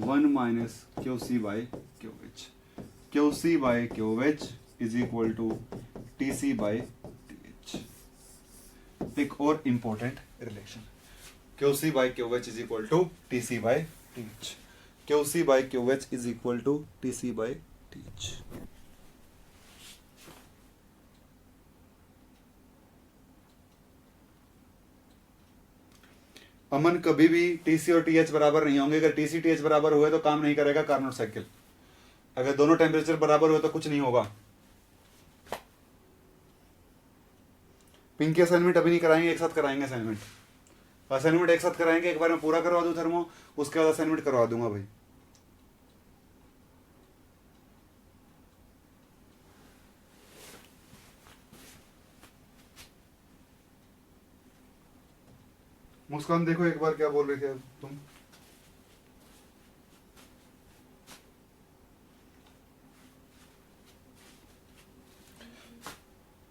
1 minus Q c by Q h. Q c by Q h is equal to t C by T h. एक और important relation, q c by Q h is equal to t C by T h. Q c by Q h is equal to t C by T h. Aman, कभी भी TC और TH बराबर नहीं होंगे। अगर TC TH बराबर हुए तो काम नहीं करेगा कार्नोट साइकिल। अगर दोनों टेम्परेचर बराबर हुए तो कुछ नहीं होगा। पिंकी असाइनमेंट अभी नहीं कराएंगे, एक साथ कराएंगे असाइनमेंट। असाइनमेंट एक साथ कराएंगे, एक बार मैं पूरा करवा दूं थर्मो, उसके बाद असाइनमेंट करवा दूंगा भाई। मुस्कान देखो एक बार क्या बोल रहे थे अब तुम।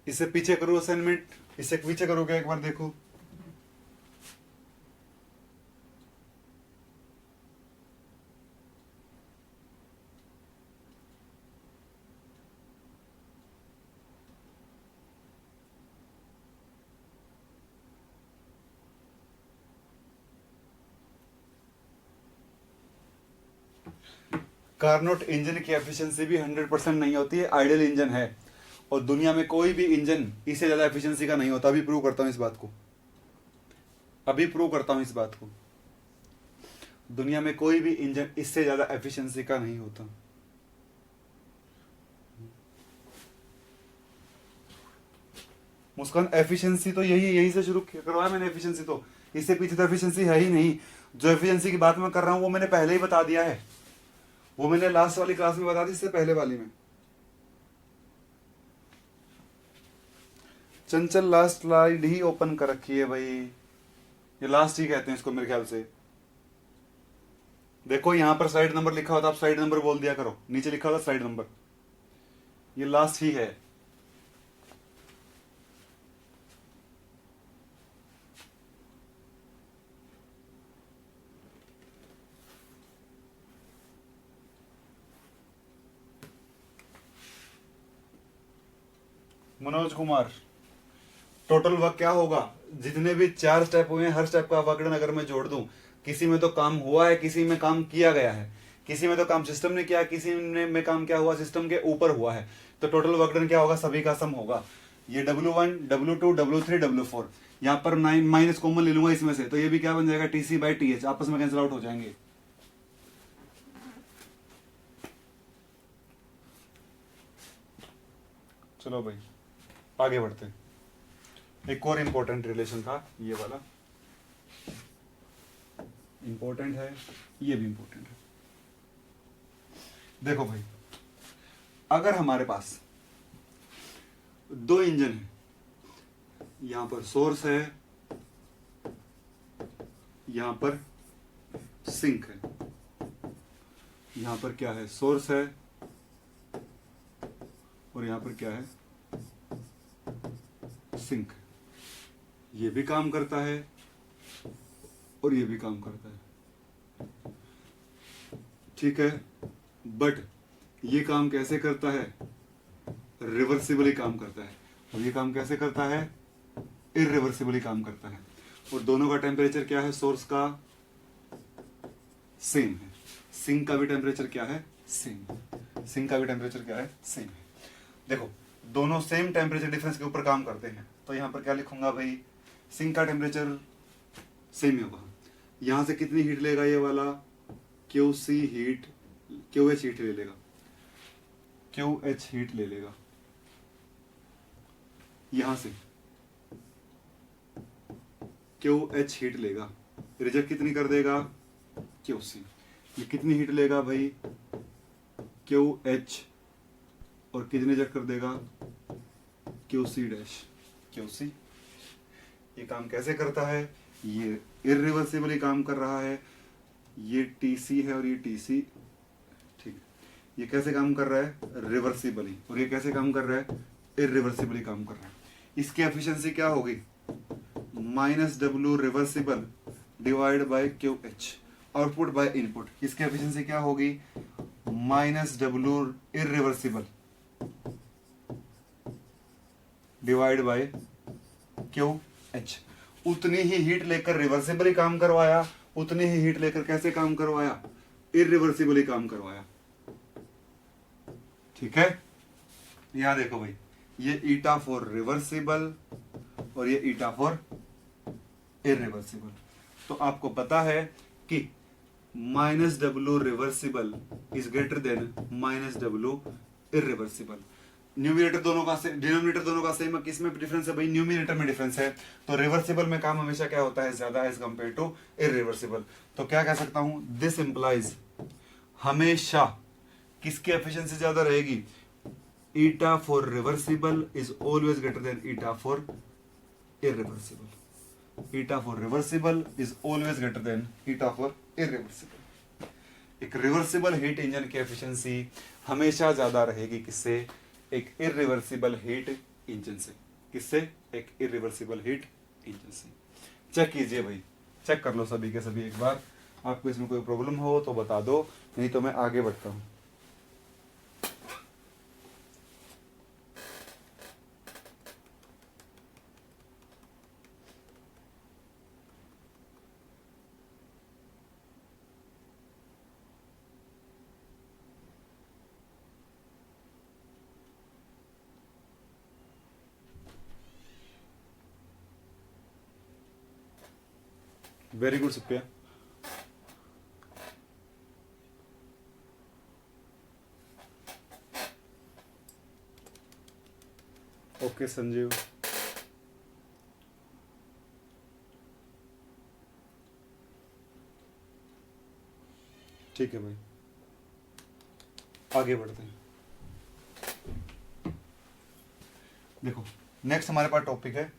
इससे पीछे करो असाइनमेंट, इससे पीछे करोगे एक बार देखो। कार्नोट इंजन की एफिशिएंसी भी 100% नहीं होती है, आइडियल इंजन है। और दुनिया में कोई भी इंजन इससे ज्यादा एफिशिएंसी का नहीं होता। अभी प्रूव करता हूं इस बात को, अभी प्रूव करता हूं इस बात को। दुनिया में कोई भी इंजन इससे ज्यादा एफिशिएंसी का नहीं होता। मुस्कान, एफिशिएंसी तो यही से शुरू करवाया मैंने। एफिशिएंसी तो इससे पीछे तो एफिशिएंसी है ही नहीं। जो एफिशिएंसी की बात मैं कर रहा हूं वो मैंने पहले ही बता दिया है। वो मैंने लास्ट वाली क्लास में बता दी, इससे पहले वाली में। चंचल, लास्ट स्लाइड ही ओपन कर रखी है भाई। ये लास्ट ही कहते हैं इसको मेरे ख्याल से। देखो यहां पर स्लाइड नंबर लिखा होता, आप स्लाइड नंबर बोल दिया करो। नीचे लिखा होता स्लाइड नंबर, ये लास्ट ही है। मनोज कुमार, टोटल वर्क क्या होगा? जितने भी 4 स्टेप हुए हैं, हर स्टेप का वर्क डन अगर मैं जोड़ दूं, किसी में तो काम हुआ है, किसी में काम किया गया है, किसी में तो काम सिस्टम ने किया, किसी में काम क्या हुआ? सिस्टम के ऊपर हुआ है। तो टोटल वर्क डन क्या होगा? सभी का सम होगा। ये W1, W2, W3, W4, यहाँ पर 9 माइनस कॉमन ले लूंगा इसमें से, तो ये भी क्या बन जाएगा? TC by TH। आपस में कैंसिल आउट हो जाएंगे। चलो भाई आगे बढ़ते हैं। एक और इंपॉर्टेंट रिलेशन था ये वाला, इंपॉर्टेंट है, ये भी इंपॉर्टेंट है। देखो भाई, अगर हमारे पास 2 इंजन है, यहां पर सोर्स है, यहां पर सिंक है। यहां पर क्या है? सोर्स है, और यहां पर क्या है? सिंक। ये भी काम करता है और ये भी काम करता है। ठीक है, बट ये काम कैसे करता है? रिवर्सिबली काम करता है। और ये काम कैसे करता है, इररिवर्सिबली काम करता है। और दोनों का टेम्परेचर क्या है, सोर्स का सेम है, सिंक का भी टेम्परेचर क्या है, सेम। सिंक का भी टेम्परेचर क्या है, सेम है। देखो दोनों सेम टेम्परेचर डिफरेंस के ऊपर काम करते हैं, तो यहां पर क्या लिखूंगा भाई, सिंक का टेम्परेचर सेम ही होगा। यहां से कितनी हीट लेगा ये वाला, QC हीट, QH हीट ले लेगा, QH हीट ले लेगा। यहां से QH हीट लेगा, रिजेक्ट कितनी कर देगा, QC। ये कितनी हीट लेगा भाई, QH, और कितनी रिजेक्ट कर देगा, QC डैश, QC। ये काम कैसे करता है, ये इररिवर्सिबली काम कर रहा है। ये TC है और ये TC, ठीक। ये कैसे काम कर रहा है, रिवर्सिबली, और ये कैसे काम कर रहा है, इररिवर्सिबली काम कर रहा है। इसकी एफिशिएंसी क्या होगी, -W reversible divide by QH, output by input. इसकी एफिशिएंसी क्या होगी, -W irreversible divide by QH। उतनी ही हीट लेकर रिवर्सिबली काम करवाया, उतनी ही हीट लेकर कैसे काम करवाया, इररिवर्सिबली काम करवाया। ठीक है, यहां देखो भाई, ये ईटा फॉर रिवर्सिबल और ये ईटा फॉर इररिवर्सिबल। तो आपको पता है कि -W reversible is greater than -W irreversible. Numerator दोनों का सेम, डिनोमिनेटर दोनों का सेम, किसमें डिफरेंस है भाई, न्यूमिनेटर में डिफरेंस है। तो रिवर्सिबल में काम हमेशा क्या होता है, ज्यादा एज कंपेयर टू इररिवर्सिबल। तो क्या कह सकता हूं, दिस इंप्लाइज, हमेशा किसकी एफिशिएंसी ज्यादा रहेगी, eta for reversible is always greater than eta for irreversible. Eta for reversible is always greater than eta for irreversible. एक रिवर्सिबल हीट इंजन की एफिशिएंसी हमेशा ज्यादा रहेगी किससे, एक इररिवर्सिबल हीट इंजन से। किससे, एक इररिवर्सिबल हीट इंजन से। चेक कीजिए भाई, चेक कर लो सभी के सभी एक बार। आपको इसमें कोई प्रॉब्लम हो तो बता दो, नहीं तो मैं आगे बढ़ता हूं। Very good Supriya. Okay Sanjeev. ठीक है भाई, आगे बढ़ते हैं। देखो नेक्स्ट हमारे पास टॉपिक है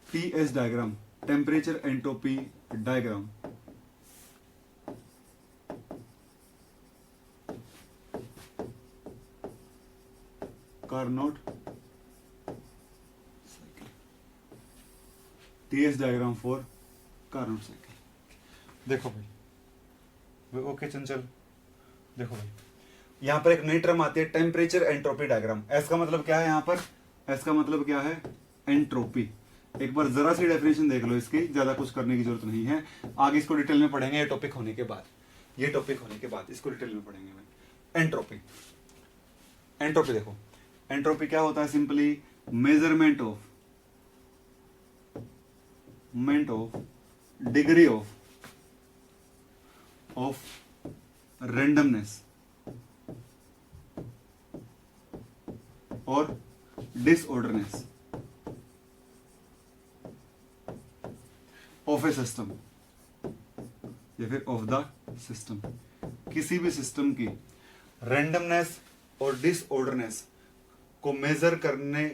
TS diagram, temperature entropy diagram. Carnot cycle, TS diagram for Carnot cycle. देखो भाई, ओके चंचल, देखो भाई, यहां पर एक नई टर्म आती है टेम्परेचर एंट्रोपी डायग्राम। एस का मतलब क्या है, यहां पर एस का मतलब क्या है, एंट्रोपी। एक बार जरा सी डेफिनेशन देख लो इसकी, ज्यादा कुछ करने की जरूरत नहीं है, आगे इसको डिटेल में पढ़ेंगे, ये टॉपिक होने के बाद, ये टॉपिक होने के बाद इसको डिटेल में पढ़ेंगे भाई। एंट्रोपी, एंट्रोपी देखो, एंट्रोपी क्या होता है, simply measurement of degree of randomness और डिसऑर्डरनेस ऑफ ए सिस्टम या फिर ऑफ द सिस्टम। किसी भी सिस्टम की रैंडमनेस और डिसऑर्डरनेस को मेजर करने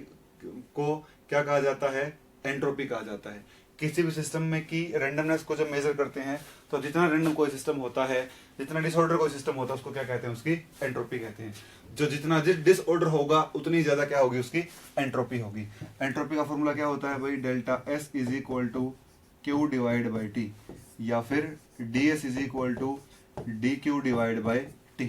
को क्या कहा जाता है, एंट्रोपी कहा जाता है। किसी भी सिस्टम में की रैंडमनेस को जब मेजर करते हैं तो जितना रैंडम कोई सिस्टम होता है, जितना डिसऑर्डर कोई सिस्टम होता है, उसको क्या कहते हैं, उसकी एंट्रोपी कहते हैं। जो जितना डिसऑर्डर होगा उतनी ज्यादा क्या होगी, उसकी एंट्रोपी होगी। एंट्रोपी का फॉर्मूला क्या होता है भाई, delta S is equal to Q divide by T, या फिर DS is equal to DQ divide by T।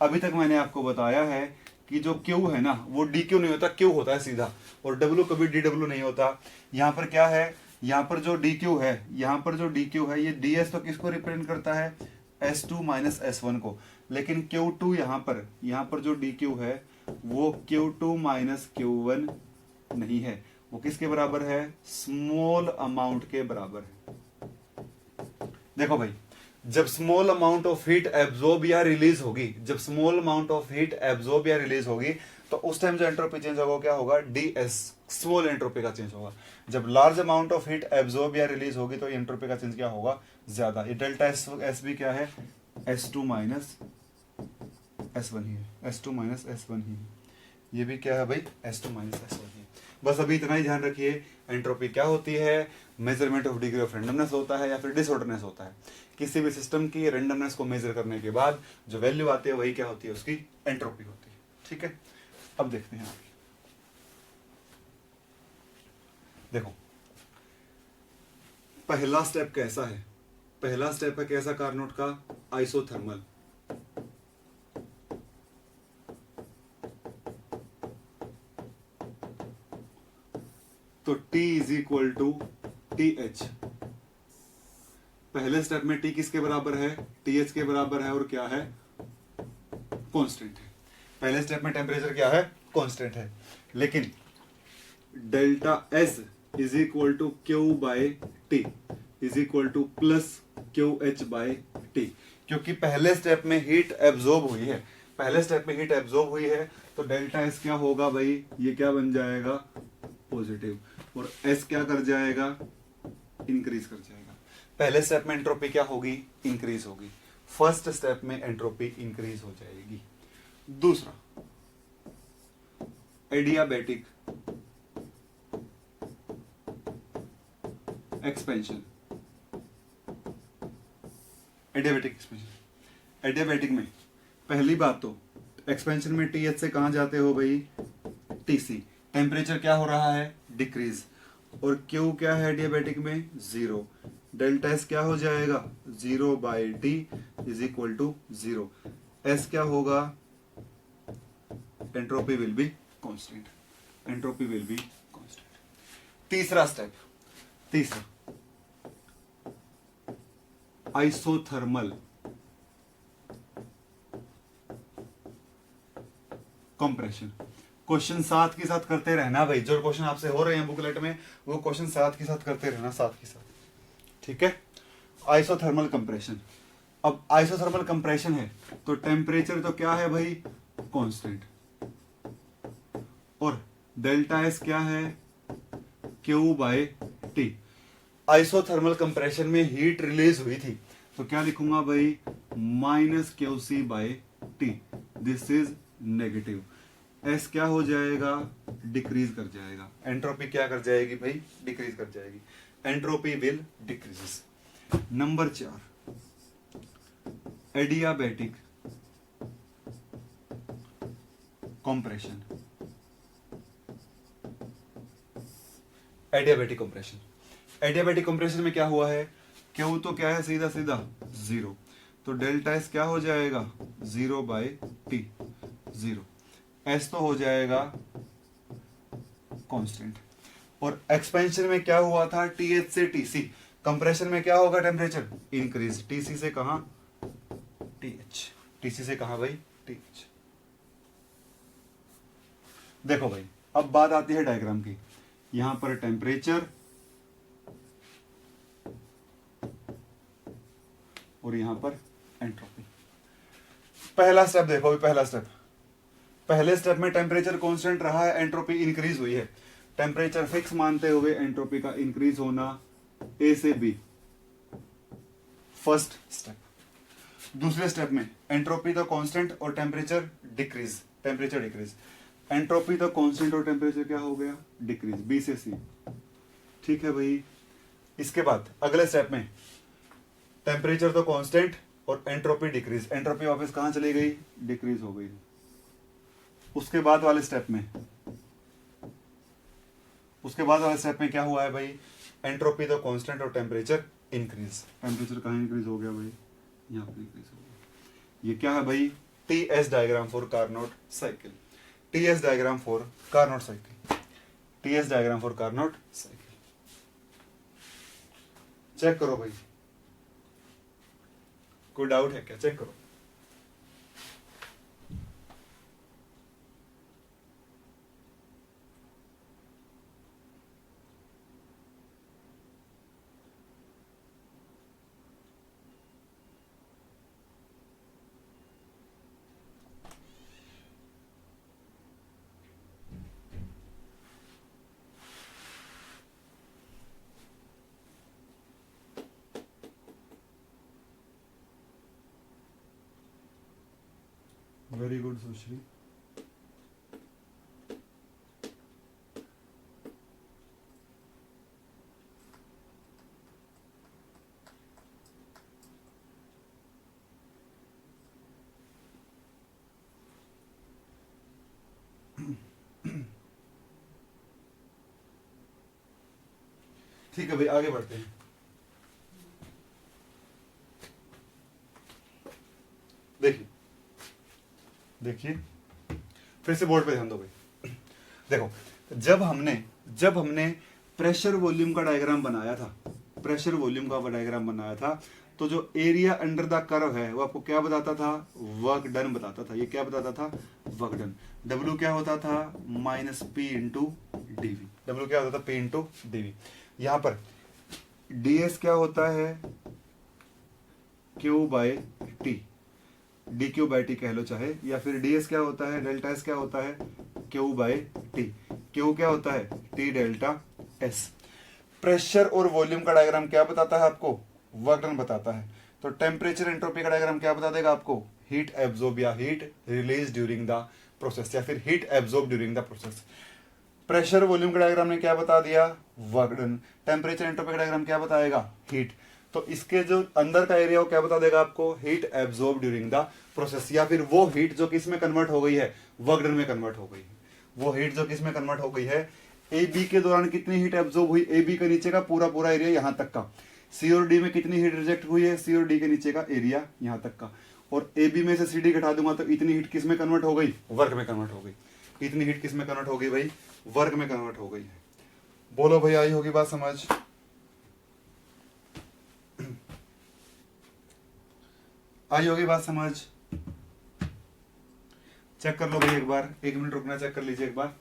अभी तक मैंने आपको बताया है कि जो Q है ना वो DQ नहीं होता, Q होता है सीधा, और W कभी DW नहीं होता। यहाँ पर क्या है, यहाँ पर जो DQ है, यहाँ पर जो DQ है ये DS तो किसको रिप्रेजेंट करता है, S2 माइनस S1 को, लेकिन Q2 यहाँ पर जो DQ है वो Q2 माइनस Q1 नहीं है, वो किसके बराबर है, स्मॉल अमाउंट के बराबर है। देखो भाई, जब small amount of heat absorb या रिलीज होगी, जब small amount of heat absorb या रिलीज होगी तो उस टाइम जो एंट्रोपी चेंज होगा क्या होगा, DS, स्मॉल एंट्रोपी का चेंज होगा। जब large amount of heat absorb या रिलीज होगी तो एंट्रोपी का चेंज क्या होगा, ज्यादा। ये डेल्टा एस भी क्या है, S2 माइनस S1 ही है, S2 माइनस S1 ही है। ये भी क्या है भाई, S2 माइनस S1 ही है। बस अभी इतना ही ध्यान रखिए, एंट्रोपी क्या होती है, measurement of degree of randomness होता है या फिर डिसऑर्डरनेस होता है। किसी भी सिस्टम की रैंडमनेस को मेजर करने के बाद जो वैल्यू आती है वही क्या होती है, उसकी एंट्रोपी होती है। ठीक है, अब देखते हैं आगे। देखो पहला स्टेप कैसा है, पहला स्टेप है कैसा कार्नोट का, आइसोथर्मल। तो T is equal to TH। पहले स्टेप में T किसके बराबर है, TH के बराबर है, और क्या है, कांस्टेंट है। पहले स्टेप में टेम्परेचर क्या है, कांस्टेंट है, लेकिन delta S is equal to Q by T is equal to plus QH by T, क्योंकि पहले स्टेप में हीट एब्जॉर्ब हुई है, पहले स्टेप में हीट एब्जॉर्ब हुई है, तो डेल्टा S क्या होगा भाई, ये क्या बन जाएगा, पॉजिटिव, और S क्या कर जाएगा, इंक्रीज कर जाएगा। पहले स्टेप में एंट्रोपी क्या होगी, इंक्रीज होगी, फर्स्ट स्टेप में एंट्रोपी इंक्रीज हो जाएगी। दूसरा, adiabatic expansion. Adiabatic expansion, adiabatic में पहली बात तो एक्सपेंशन में TH से कहां जाते हो भाई, TC। टेम्परेचर क्या हो रहा है, डिक्रीज, और Q क्या है एडियाबैटिक में, 0। डेल्टा S क्या हो जाएगा, 0 by T is equal to 0। S क्या होगा, entropy will be constant, entropy will be constant. तीसरा स्टेप, तीसरा आइसोथर्मल कंप्रेशन। क्वेश्चन साथ के साथ करते रहना भाई, जो क्वेश्चन आपसे हो रहे हैं बुकलेट में वो क्वेश्चन साथ के साथ करते रहना, साथ के साथ। ठीक है, आइसोथर्मल कंप्रेशन। अब आइसोथर्मल कंप्रेशन है तो टेम्परेचर तो क्या है भाई, कांस्टेंट, और डेल्टा S क्या है, Q by T। Isothermal compression में हीट रिलीज हुई थी तो क्या लिखूंगा भाई, minus QC by T, this is negative. S क्या हो जाएगा, डिक्रीज कर जाएगा, एंट्रोपी क्या कर जाएगी भाई, डिक्रीज कर जाएगी, entropy will decrease. Number 4, adiabatic compression. Adiabatic compression, adiabatic compression में क्या हुआ है, Q तो क्या है, सीधा सीधा 0, तो डेल्टा S क्या हो जाएगा, 0 बाई T, 0। S तो हो जाएगा कांस्टेंट, और एक्सपेंशन में क्या हुआ था, TH से TC। कंप्रेशन में क्या होगा, टेम्परेचर इंक्रीज, TC से कहां, TH, TC से कहां भाई, TH। देखो भाई, अब बात आती है डायग्राम की। यहां पर टेम्परेचर और यहां पर एंट्रोपी। पहला स्टेप देखो भाई, पहला स्टेप, पहले स्टेप में टेम्परेचर कांस्टेंट रहा है, एंट्रोपी इंक्रीज हुई है। टेम्परेचर फिक्स मानते हुए एंट्रोपी का इंक्रीज होना A से B, फर्स्ट स्टेप। दूसरे स्टेप में एंट्रोपी तो कांस्टेंट और temperature decrease, temperature decrease, entropy तो कांस्टेंट और टेम्परेचर क्या हो गया, डिक्रीज, B से C। ठीक है भाई, इसके बाद अगले स्टेप में टेम्परेचर तो कांस्टेंट और एंट्रोपी डिक्रीज, एंट्रोपी वापस कहां चली गई, डिक्रीज हो गई। उसके बाद वाले स्टेप में, उसके बाद वाले स्टेप में क्या हुआ है भाई, एंट्रोपी तो कांस्टेंट और टेम्परेचर इंक्रीज, टेम्परेचर कहां इंक्रीज हो गया भाई, यहां पर इंक्रीज हो गया। ये क्या है भाई, TS diagram for Carnot cycle. TS diagram for Carnot cycle, TS diagram for Carnot cycle. Check करो भाई, कोई डाउट है क्या? चेक करो। Very good Sushri. ठीक है भाई, आगे बढ़ते हैं। देखिए देखिए, फिर से बोर्ड पे ध्यान दो भाई। देखो, जब हमने प्रेशर वॉल्यूम का डायग्राम बनाया था, प्रेशर वॉल्यूम का डायग्राम बनाया था, तो जो एरिया अंडर द कर्व है वो आपको क्या बताता था? वर्क डन बताता था। ये क्या बताता था? Work done. डब्ल्यू क्या होता था? Minus P into DV. डब्ल्यू क्या होता था? P into DV. यहां पर डीएस क्या होता है? Q by T, D Q by T कह लो चाहे, या फिर डीएस क्या होता है? डेल्टा एस क्या होता है? Q by T. क्यू क्या होता है? T delta S. प्रेशर और वॉल्यूम का डायग्राम क्या बताता है आपको? वर्क डन बताता है। तो टेम्परेचर एंट्रोपी का डायग्राम क्या बता देगा आपको? हीट एब्जॉर्ब या heat release during the process, या फिर heat absorb during the process. Pressure volume का डायग्राम ने क्या बता दिया? Work done. टेम्परेचर एंट्रोपी का डायग्राम क्या बताएगा? हीट। तो इसके जो अंदर का एरिया वो क्या बता देगा आपको? Heat absorb during the process, या फिर वो हीट जो किस में कन्वर्ट हो गई है? वर्क डन में कन्वर्ट हो गई है। वो हीट जो किस में कन्वर्ट हो गई है? ए बी के दौरान कितनी हीट एब्जॉर्ब हुई? ए बी के नीचे का पूरा पूरा एरिया यहां तक का। सी और डी में कितनी हीट रिजेक्ट हुई है? सी और डी के नीचे का एरिया यहां तक का। और ए बी में से सी डी घटा दूंगा तो इतनी हीट किस में कन्वर्ट हो गई? वर्क में कन्वर्ट हो गई। इतनी हीट किस में कन्वर्ट हो गई भाई? वर्क में कन्वर्ट हो गई है। बोलो भाई, आई होगी बात समझ? आई होगी बात समझ? चेक कर लो भाई एक बार, 1 मिनट रुकना, चेक कर लीजिए एक बार।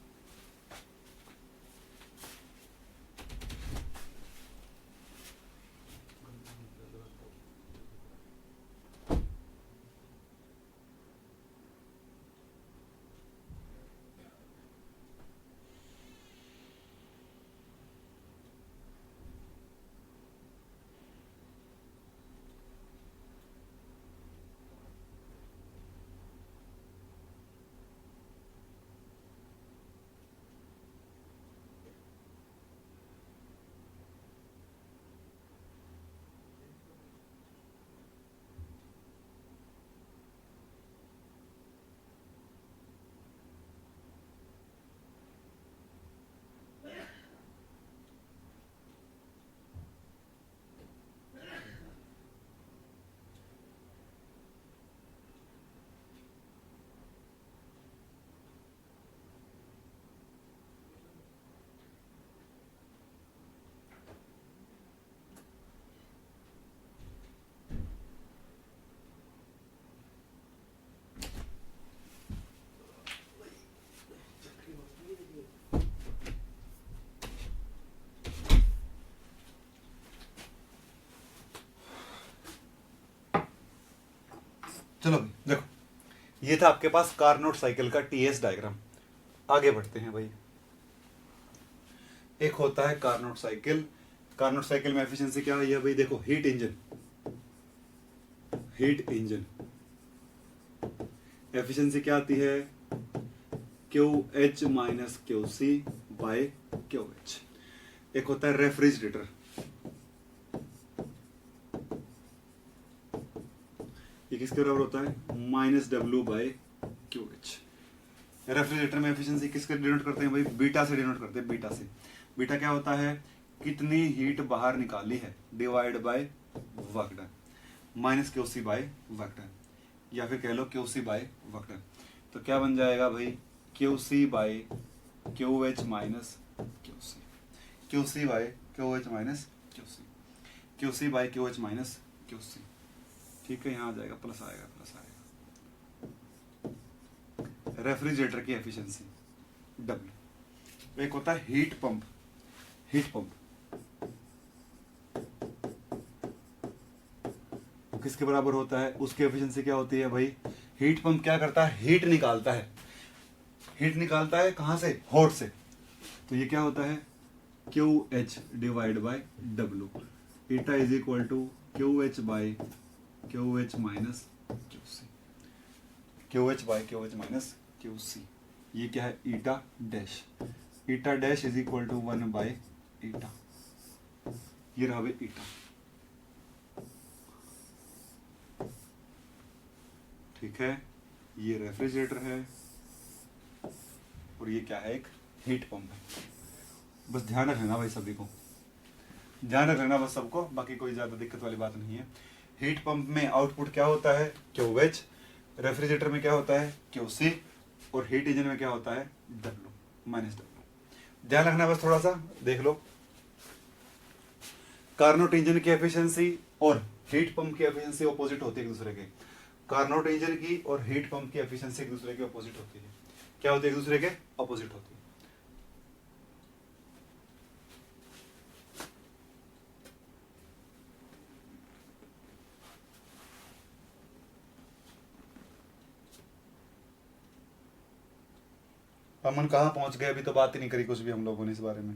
चलो देखो, ये था आपके पास कार्नोट साइकिल का टीएस डायग्राम। आगे बढ़ते हैं भाई। एक होता है कार्नोट साइकिल। कार्नोट साइकिल में एफिशिएंसी क्या है भाई? देखो, heat engine, heat engine efficiency क्या आती है? Q H minus Q C by Q H. एक होता है रेफ्रिजरेटर, ये किसके बराबर होता है? Minus W by Q H. Refrigerator में एफिशिएंसी किसके डिनोट करते हैं भाई? बीटा से डिनोट करते हैं, बीटा से। बीटा क्या होता है? कितनी हीट बाहर निकाली है divide by work done, minus Q C by work done, या फिर कह लो q C by work done. तो क्या बन जाएगा भाई? Q c by Q H minus Q c, q c by Q H minus Q c, q c by Q H minus Q c. ठीक है, यहाँ आ जाएगा, प्लस आएगा, प्लस आएगा। रेफ्रिजरेटर की एफिशिएंसी डब्ल्यू। एक होता है हीट पंप, हीट पंप किसके बराबर होता है, उसकी एफिशिएंसी क्या होती है भाई। हीट पंप क्या करता है, हीट निकालता है, हीट निकालता है कहां से, हॉट से। तो ये क्या होता है, क्यू एच डिवाइड बाई डब्ल्यू, eta is equal to q h by Q H minus Q c, q h by Q H minus Q c. ये क्या है, eta dash, eta dash is equal to 1 by eta. ये रहा भाई ईटा। ठीक है, ये रेफ्रिजरेटर है और ये क्या है, एक हीट पंप है। बस ध्यान रखना भाई, सभी को ध्यान रखना बस सबको, बाकी कोई ज्यादा दिक्कत वाली बात नहीं है। हीट पंप में आउटपुट क्या होता है, क्यू एच, रेफ्रिजरेटर में क्या होता है, क्यू सी, और हीट इंजन में क्या होता है, डब्ल्यू माइनस डब्ल्यू। ध्यान रखना बस, थोड़ा सा देख लो। कार्नोट इंजन की एफिशिएंसी और हीट पंप की एफिशिएंसी अपोजिट होती है एक दूसरे के। कार्नोट इंजन की और हीट पंप की एफिशिएंसी एक दूसरे के अपोजिट होती है। क्या होती है, एक दूसरे के अपोजिट होती है। अमन कहाँ पहुंच गए, अभी तो बात ही नहीं करी कुछ भी हम लोगों ने इस बारे में।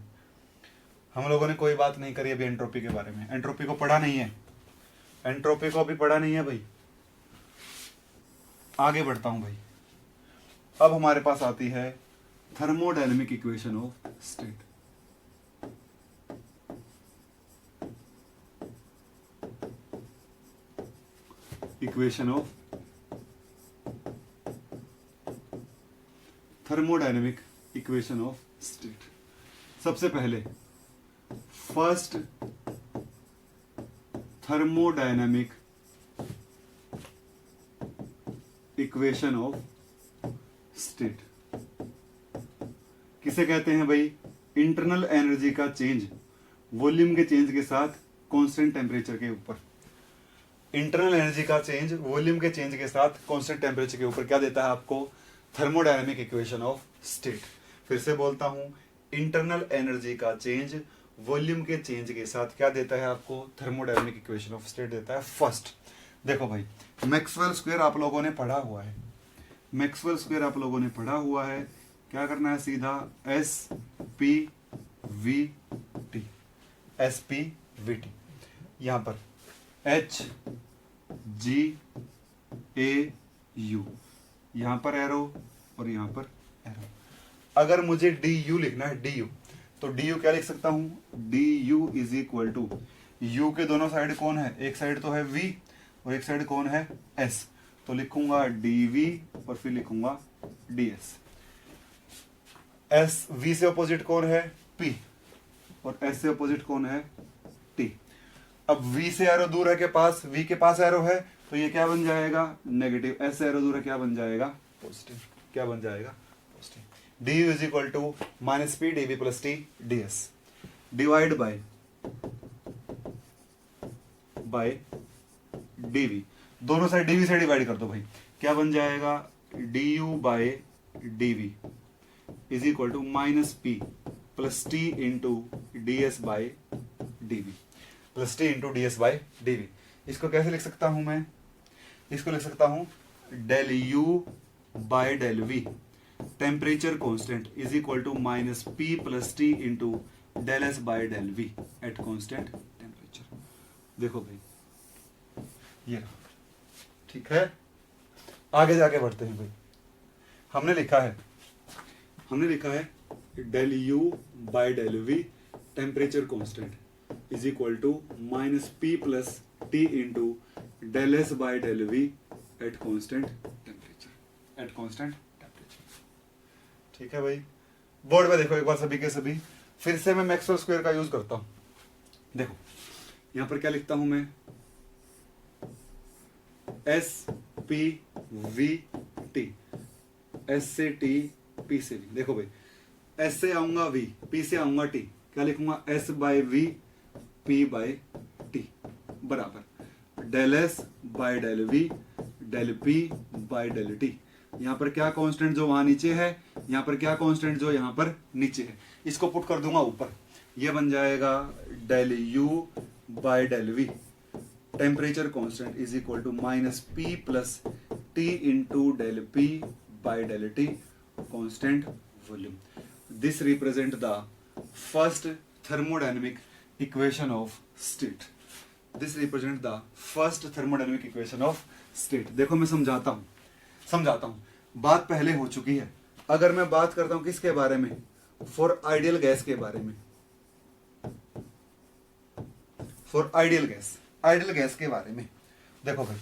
हम लोगों ने कोई बात नहीं करी अभी एंट्रोपी के बारे में। एंट्रोपी को पढ़ा नहीं है, एंट्रोपी को अभी पढ़ा नहीं है भाई। आगे बढ़ता हूं भाई। अब हमारे पास आती है thermodynamic equation of state. Equation of thermodynamic equation of state. सबसे पहले first thermodynamic equation of state किसे कहते हैं भाई, इंटरनल एनर्जी का चेंज वॉल्यूम के चेंज के साथ कांस्टेंट टेम्परेचर के ऊपर। इंटरनल एनर्जी का चेंज वॉल्यूम के चेंज के साथ कांस्टेंट टेम्परेचर के ऊपर क्या देता है आपको, थर्मोडायनेमिक इक्वेशन ऑफ स्टेट। फिर से बोलता हूं, इंटरनल एनर्जी का चेंज वॉल्यूम के चेंज के साथ क्या देता है आपको, थर्मोडायनेमिक इक्वेशन ऑफ स्टेट देता है। फर्स्ट देखो भाई, मैक्सवेल स्क्वायर आप लोगों ने पढ़ा हुआ है, मैक्सवेल स्क्वायर आप लोगों ने पढ़ा हुआ है। क्या करना है, सीधा S P V T, S P V T, यहां पर एच जी ए यू, यहां पर एरो और यहां पर एरो। अगर मुझे डी यू लिखना है, डी यू, तो डी यू क्या लिख सकता हूं, D U is equal to, U के दोनों साइड कौन है, एक साइड तो है वी और एक साइड कौन है, एस, तो लिखूंगा डी वी और फिर लिखूंगा डी एस। एस, वी से अपोजिट कौन है, पी, और एस से अपोजिट कौन है, टी। अब v से एरो दूर है के पास, v के पास एरो है, तो ये क्या बन जाएगा, नेगेटिव। s से एरो दूर है, क्या बन जाएगा, पॉजिटिव। क्या बन जाएगा, positive. D U is equal to minus P D V plus T D S, divide by D V. दोनों साइड डी वी से डिवाइड कर दो भाई, क्या बन जाएगा, D U by D V is equal to minus P plus T into D S by D V, plus T into D S by D V. इसको कैसे लिख सकता हूं मैं, इसको लिख सकता हूं del you by del we temperature constant is equal to minus P plus T into del S by del V at constant temperature. देखो भाई ये रहा, ठीक है। आगे जाके बढ़ते हैं भाई। हमने लिखा है del you by del we temperature constant is equal to minus P plus T into del S by del V at constant temperature, ठीक है भाई। बोर्ड में देखो एक बार सभी के सभी, फिर से मैं मैक्सवेल स्क्वायर का यूज करता हूं। देखो यहां पर क्या लिखता हूं मैं, S P V T, S से टी P से V। देखो भाई, S से आऊंगा V, P से आऊंगा T, क्या लिखूंगा S by V P by T बराबर del S by del V del P by del T। यहाँ पर क्या कांस्टेंट जो वहां नीचे है, यहाँ पर क्या कांस्टेंट जो यहाँ पर नीचे है, इसको पुट कर दूंगा ऊपर। ये बन जाएगा del U by del V temperature constant is equal to minus P plus T into del P by del T constant volume. This represent the first thermodynamic equation of state. This represent the first thermodynamic equation of state. देखो मैं समझाता हूं, बात पहले हो चुकी है। अगर मैं बात करता हूं किसके बारे में, फॉर आइडियल गैस के बारे में, फॉर आइडियल गैस के बारे में। देखो भाई,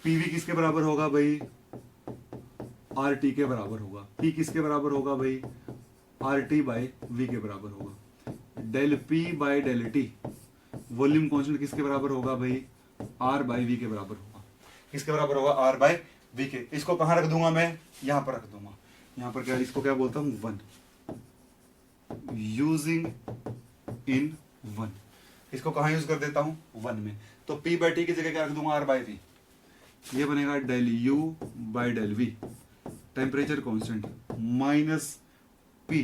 पीवी किसके बराबर होगा भाई, आर टी के बराबर होगा। पी किसके बराबर होगा भाई, आर टी बाई वी के बराबर होगा। Del P by del T volume constant किसके बराबर होगा भाई, आर बाई वी के बराबर होगा। किसके बराबर होगा, आर बाई वी के। इसको कहां रख दूंगा मैं, यहां पर रख दूंगा। यहां पर क्या, इसको क्या बोलता हूं, वन, यूजिंग इन वन। इसको कहां यूज कर देता हूं, वन में। तो पी बाई टी की जगह क्या रख दूंगा, आर बाई वी। ये बनेगा del U by del we temperature constant minus P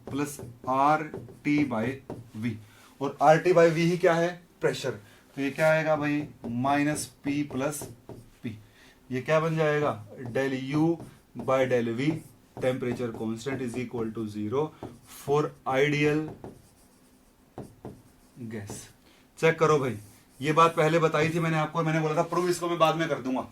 plus are T by V. और आर टी बाई वी ही क्या है, प्रेशर। तो ये क्या आएगा भाई, माइनस P प्लस P। ये क्या बन जाएगा, del U by del V temperature constant is equal to 0 for ideal gas. Check करो भाई, ये बात पहले बताई थी मैंने आपको, मैंने बोला था प्रूव इसको मैं बाद में कर दूंगा।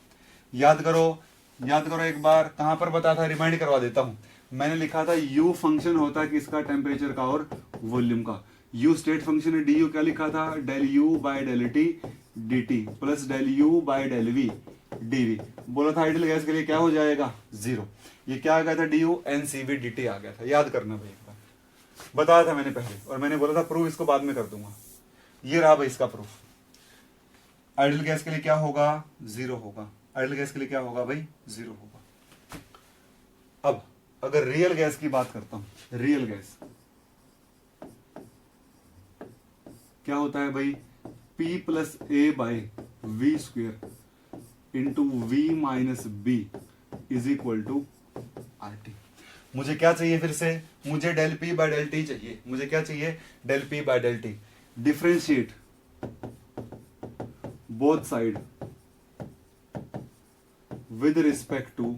याद करो एक बार, कहां पर बताया था, रिमाइंड करवा देता हूं। मैंने लिखा था U फंक्शन होता है किसका, टेम्परेचर का और वॉल्यूम का। U स्टेट फंक्शन है, du क्या लिखा था, del U by del T dt plus del U by del V dV। बोला था आइडियल गैस के लिए क्या हो जाएगा, 0। ये क्या आ गया था, du NCV dt आ गया था। याद करना भाई, एक बार बताया था मैंने पहले, और मैंने बोला था प्रूफ इसको बाद में कर दूंगा। ये रहा भाई इसका प्रूफ। आइडियल गैस के लिए क्या होगा, 0 होगा। आइडियल गैस के लिए क्या होगा भाई, 0 होगा। अब अगर रियल गैस की बात करता हूं, रियल गैस क्या होता है भाई, P plus a by we square into V minus b is equal to R T. मुझे क्या चाहिए, फिर से मुझे del P by del T चाहिए। मुझे क्या चाहिए, del P by del T. Differentiate both side with respect to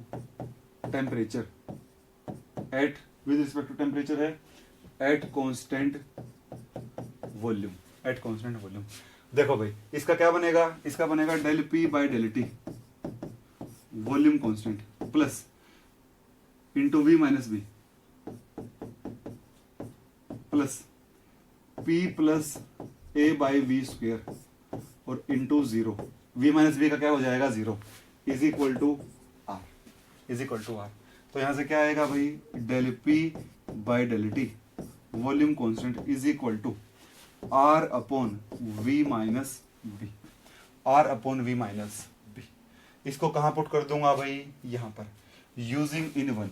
temperature at with respect to temperature है at constant volume। देखो भाई, इसका क्या बनेगा, इसका बनेगा del P by del T volume constant plus into V minus b plus P plus a by we square और into 0। V minus b का क्या हो जाएगा, 0 इज इक्वल टू आर। तो यहां से क्या आएगा भाई, del P by del T volume constant is equal to R upon we minus b. R upon we minus b. इसको कहां पुट कर दूंगा भाई, यहां पर, यूजिंग इन वन।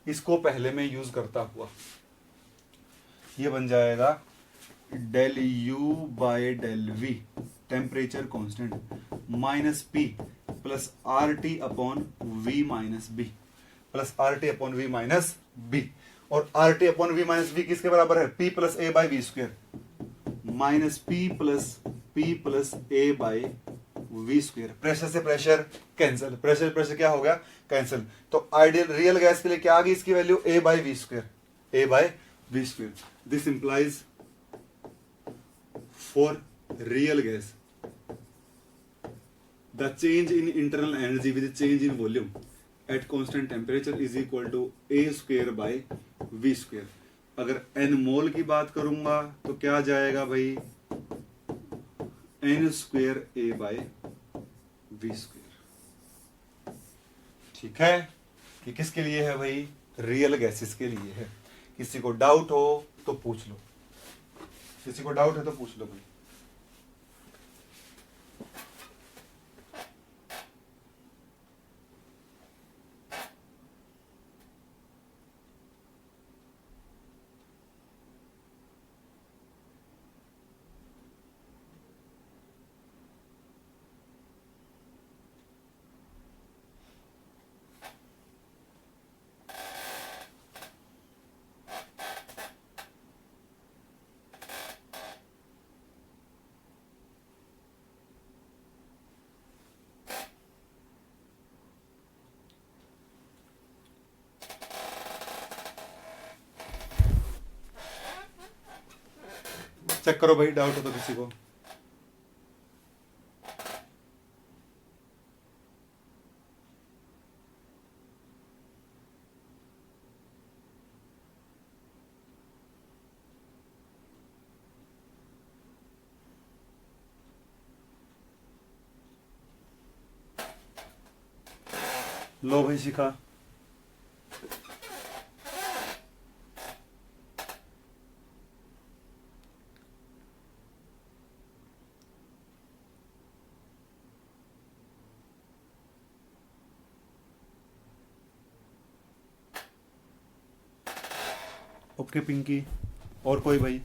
इसको पहले में यूज करता हुआ ये बन जाएगा del you by del we temperature constant minus P plus are t upon we minus b plus are t upon we minus b. और are t upon we minus b किसके बराबर है, P plus a by we square minus P plus a by we square. Pressure से pressure cancel, pressure क्या हो गया, cancel. तो ideal real gas के लिए क्या आ गई इसकी value, a by we square. This implies for real gas the change in internal energy with change in volume at constant temperature is equal to a square by v square। अगर n मोल की बात करूंगा तो क्या जाएगा भाई, n square a by v square. ठीक है, कि किसके लिए है भाई, रियल गैसेस के लिए है। किसी को डाउट हो तो पूछ लो, भाई। चेक करो भाई, डाउट हो तो किसी को। लो भाई शिखा। ओके पिंकी, और कोई भाई?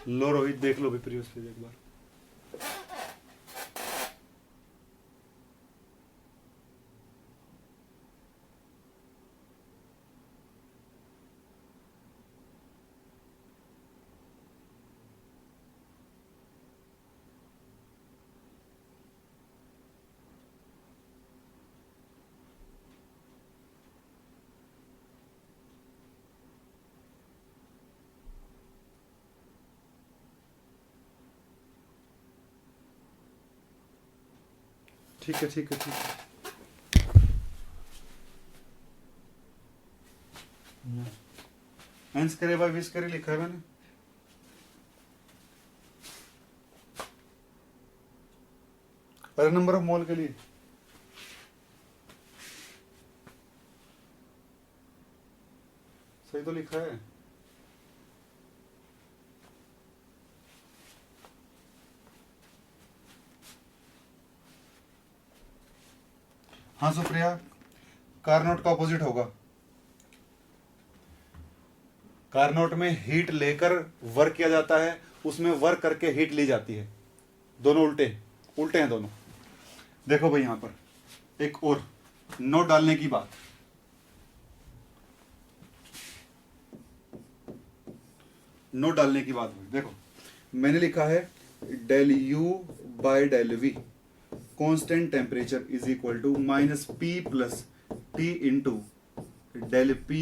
लो रोहित, देख लो भी प्रीवियस पेज एक बार। ठीक है ठीक है ठीक है। एंस करे बाय विश करे लिखा है मैंने। पर नंबर ऑफ मोल के लिए सही तो लिखा है। हाँ सुप्रिया, कारनोट का ऑपोजिट होगा। कारनोट में हीट लेकर वर्क किया जाता है, उसमें वर्क करके हीट ली जाती है। दोनों उल्टे उल्टे हैं दोनों। देखो भाई यहां पर एक और नोट डालने की बात। नोट डालने की बात हुई। देखो मैंने लिखा है del you by del v constant temperature is equal to minus P plus T into del P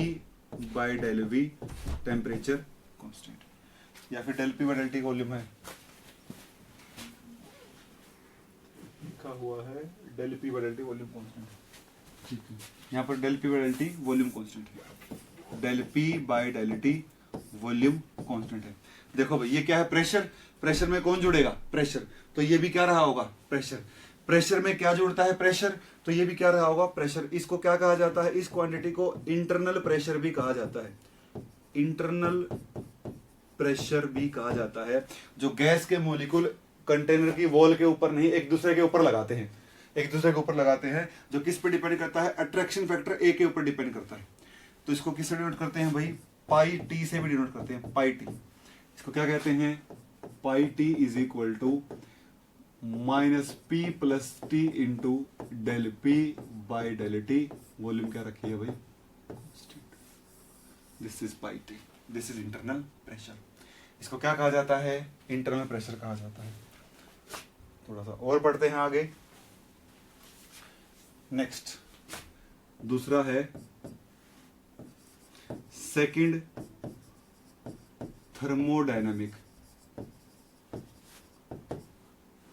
by del we temperature constant, या फिर del P by del T volume है, लिखा हुआ है del P by del T volume constant. ठीक है, यहाँ पर del P by del T volume constant है, del P by del T volume constant है। देखो भाई ये क्या है, प्रेशर। प्रेशर में कौन जुड़ेगा, प्रेशर। तो ये भी क्या रहा होगा, प्रेशर। प्रेशर में क्या जुड़ता है, प्रेशर। तो ये भी क्या रहा होगा, प्रेशर। इसको क्या कहा जाता है, इस क्वांटिटी को इंटरनल प्रेशर भी कहा जाता है। इंटरनल प्रेशर भी कहा जाता है, जो गैस के मोलिकुल कंटेनर की वॉल के ऊपर नहीं, एक दूसरे के ऊपर लगाते हैं। एक दूसरे के ऊपर लगाते हैं, जो किस पे डिपेंड करता है, अट्रैक्शन फैक्टर ए के ऊपर डिपेंड करता है। तो इसको किससे डिनोट करते हैं भाई, पाई टी से भी डिनोट करते हैं, पाई टी। इसको क्या कहते हैं, pi t is equal to minus P plus T into del P by del T. Volume क्या रखी है भाई, this is pi t, this is internal pressure. इसको क्या कहा जाता है, इंटरनल प्रेशर कहा जाता है। थोड़ा सा और पढ़ते हैं आगे। नेक्स्ट दूसरा है second thermodynamic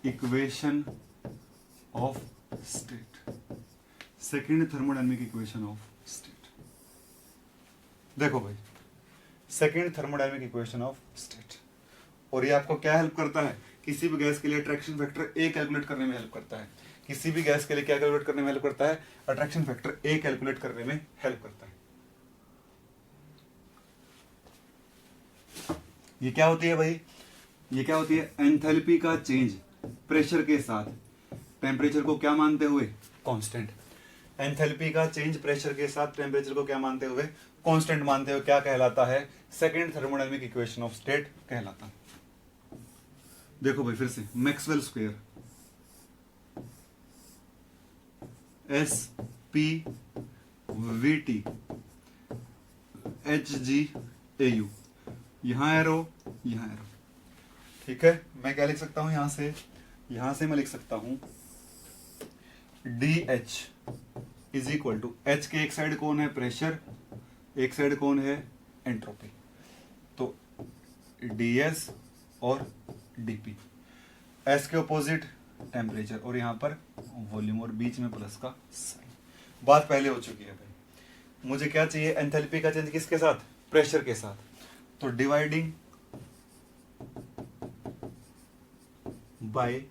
equation of state. Second thermodynamic equation of state. देखो भाई second thermodynamic equation of state, और ये आपको क्या हेल्प करता है, किसी भी गैस के लिए अट्रैक्शन फैक्टर ए कैलकुलेट करने में हेल्प करता है। किसी भी गैस के लिए क्या कैलकुलेट करने में हेल्प करता है, अट्रैक्शन फैक्टर ए कैलकुलेट करने में हेल्प करता है। ये क्या होती है भाई, ये क्या होती है, एंथैल्पी का चेंज प्रेशर के साथ, टेम्परेचर को क्या मानते हुए, कांस्टेंट। एंथैल्पी का चेंज प्रेशर के साथ टेम्परेचर को क्या मानते हुए, कांस्टेंट मानते हुए क्या कहलाता है, second thermodynamic equation of state कहलाता है। देखो भाई फिर से Maxwell square, S P V T H G A you, यहां एरो, यहां एरो। ठीक है, मैं क्या लिख सकता हूं यहां से मैं लिख सकता हूं D H is equal to, H के एक साइड कौन है प्रेशर, एक साइड कौन है एंट्रोपी, तो ds और dp, s के ऑपोजिट टेम्परेचर और यहां पर वॉल्यूम और बीच में प्लस का साइन। बात पहले हो चुकी है भाई, मुझे क्या चाहिए एंथैल्पी का चेंज किसके साथ, प्रेशर के साथ, तो डिवाइडिंग बाय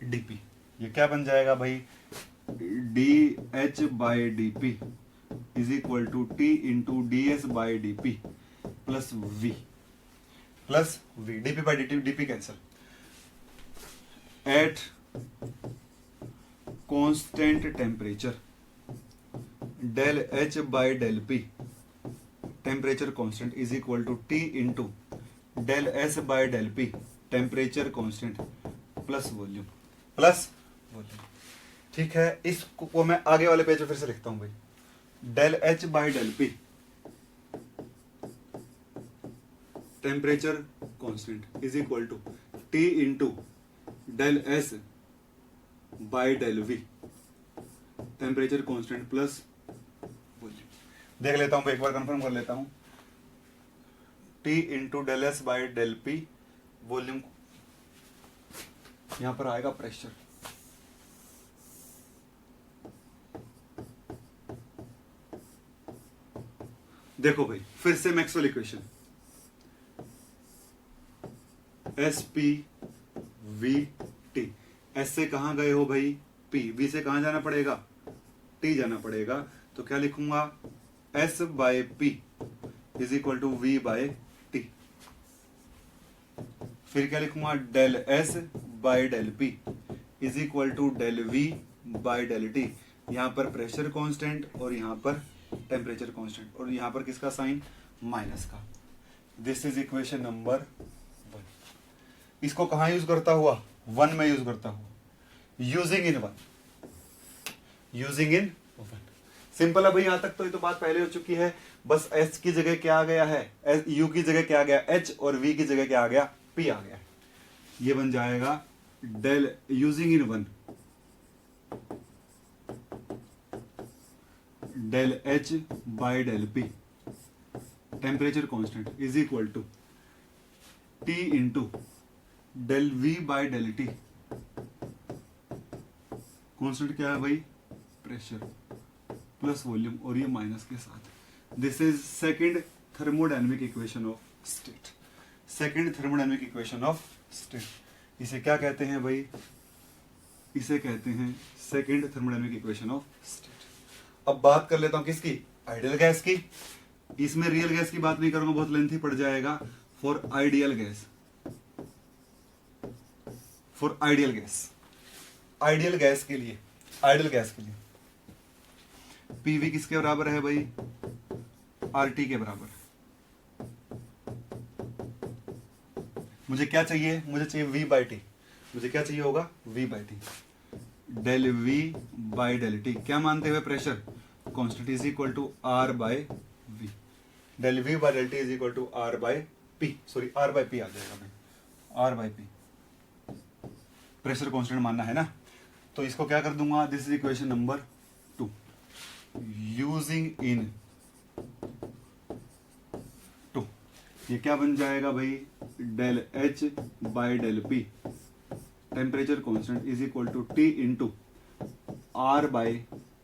dp, ये क्या बन जाएगा भाई, dh by dp is equal to t into ds by dp plus v, dp by dp cancel, at constant temperature del h by del p, temperature constant is equal to t into del s by del p, temperature constant plus volume. ठीक है, इसको मैं आगे वाले page पे फिर से लिखता हूं भाई, del h by del p, temperature constant is equal to t into del s by del v, temperature constant plus volume. देख लेता हूं भाई, एक बार कंफर्म कर लेता हूं, t into del s by del p, volume यहां पर आएगा प्रेशर, देखो भाई फिर से Maxwell equation, S P V T, S से कहां गए हो भाई पी, वी से कहां जाना पड़ेगा टी जाना पड़ेगा, तो क्या लिखूंगा S by P is equal to V by T, फिर क्या लिखूंगा del S by del P is equal to del we by del T, यहां पर प्रेशर कांस्टेंट और यहां पर टेम्परेचर कांस्टेंट, और यहां पर किसका साइन माइनस का। This is equation number 1। इसको कहां यूज करता हुआ, 1 में यूज करता हुआ, using in 1, using in 1। Simple है भाई, यहां तक तो ये तो बात पहले हो चुकी है, बस एच की जगह क्या आ गया है, यू की जगह क्या आ गया एच, और वी की जगह क्या आ गया पी आ गया, ये बन जाएगा del using in 1 del H by del P, temperature constant is equal to T into del we by del T, constant क्या है भाई प्रेशर प्लस वॉल्यूम और ये माइनस के साथ। This is second thermodynamic equation of state, second thermodynamic equation of state. इसे क्या कहते हैं भाई, इसे कहते हैं second thermodynamic equation of state. अब बात कर लेता हूं किसकी, आइडियल गैस की। इसमें रियल गैस की बात नहीं करूंगा, बहुत लेंथी पड़ जाएगा। For ideal gas, for ideal gas, ideal gas के लिए, आइडियल गैस के लिए पीवी किसके बराबर है भाई, आरटी के बराबर। मुझे क्या चाहिए, मुझे चाहिए वी बाई टी, मुझे क्या चाहिए होगा v by t, del v by del t, क्या मानते हुए pressure constant is equal to r by v, del we by del t is equal to r by p, sorry r by p आ जाएगा भाई, r by p, pressure constant मानना है ना। तो इसको क्या कर दूंगा, this is equation number 2, using in 2, ये क्या बन जाएगा भाई, del H by del P, temperature constant is equal to T into R by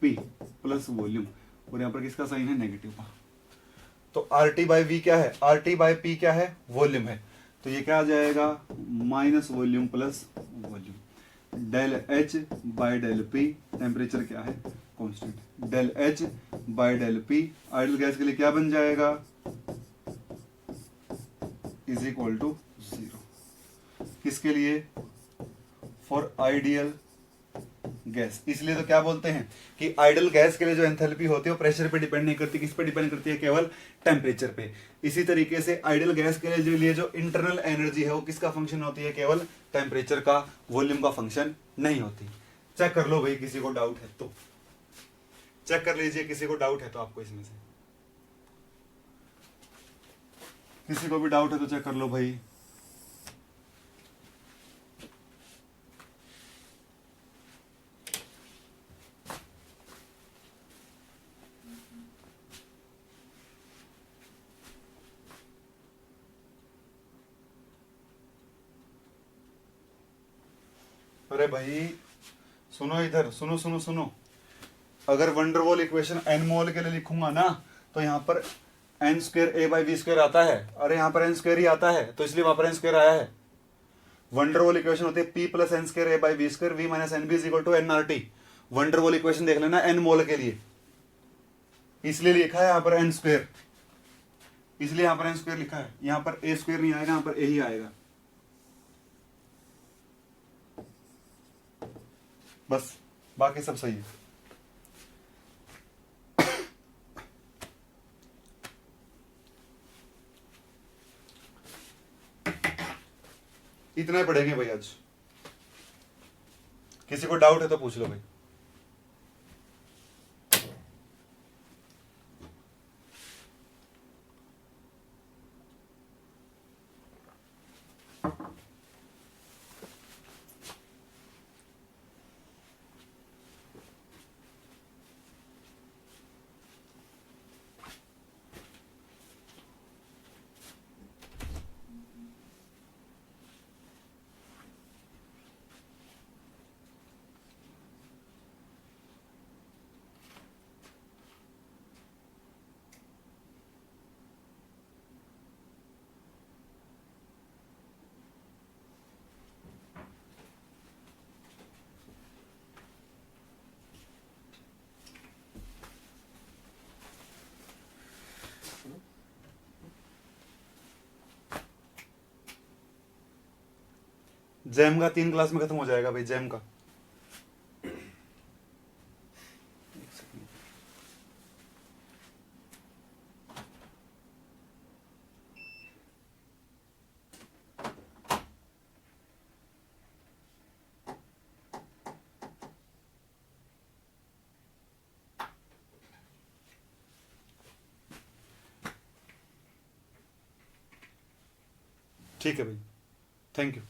P plus volume, और यहां पर किसका साइन है नेगेटिव का। तो आर टी बाय वी क्या है, आर टी बाय पी क्या है वॉल्यूम है, तो ये क्या आ जाएगा minus volume plus volume, del H by del P, temperature क्या है constant, del H by del P ideal gas के लिए क्या बन जाएगा इज इक्वल टू 0, किसके लिए, फॉर आइडियल गैस। इसलिए तो क्या बोलते हैं कि आइडियल गैस के लिए जो एंथैल्पी होती है वो प्रेशर पे डिपेंड नहीं करती, किस पे डिपेंड करती है, केवल टेम्परेचर पे। इसी तरीके से आइडियल गैस के लिए जो इंटरनल एनर्जी है वो किसका फंक्शन होती है, केवल टेम्परेचर का, वॉल्यूम का फंक्शन नहीं होती। चेक कर लो भाई, किसी को डाउट है तो चेक कर लीजिए, किसी को डाउट है तो आपको इसमें से किसी को भी डाउट है तो चेक कर लो भाई। अरे भाई सुनो इधर, सुनो सुनो सुनो, अगर वंडरवॉल इक्वेशन एन मोल के लिए लिखूंगा ना तो यहाँ पर n square a by we square आता है, अरे यहाँ पर एन स्क्वेयर ही आता है तो इसलिए वहां पर एन स्क्वेयर आया है। वंडरवॉल इक्वेशन होती है P plus n square a by we square V minus n b is equal to n are T. Van der Waals equation देख लेना एन मोल के लिए, इसलिए लिखा है यहाँ पर एन स्क्वेयर, इसलिए यहाँ पर एन स्क्वेयर लिखा है, यहाँ पर ए स्क्वेयर नहीं आएगा, यहाँ पर ए ही आएगा। बस बाकी सब सही है। इतना ही पढ़ेंगे भाई आज, किसी को डाउट है तो पूछ लो भाई। जैम का 3 क्लास में खत्म हो जाएगा भाई, जैम का। ठीक है भाई, थैंक यू।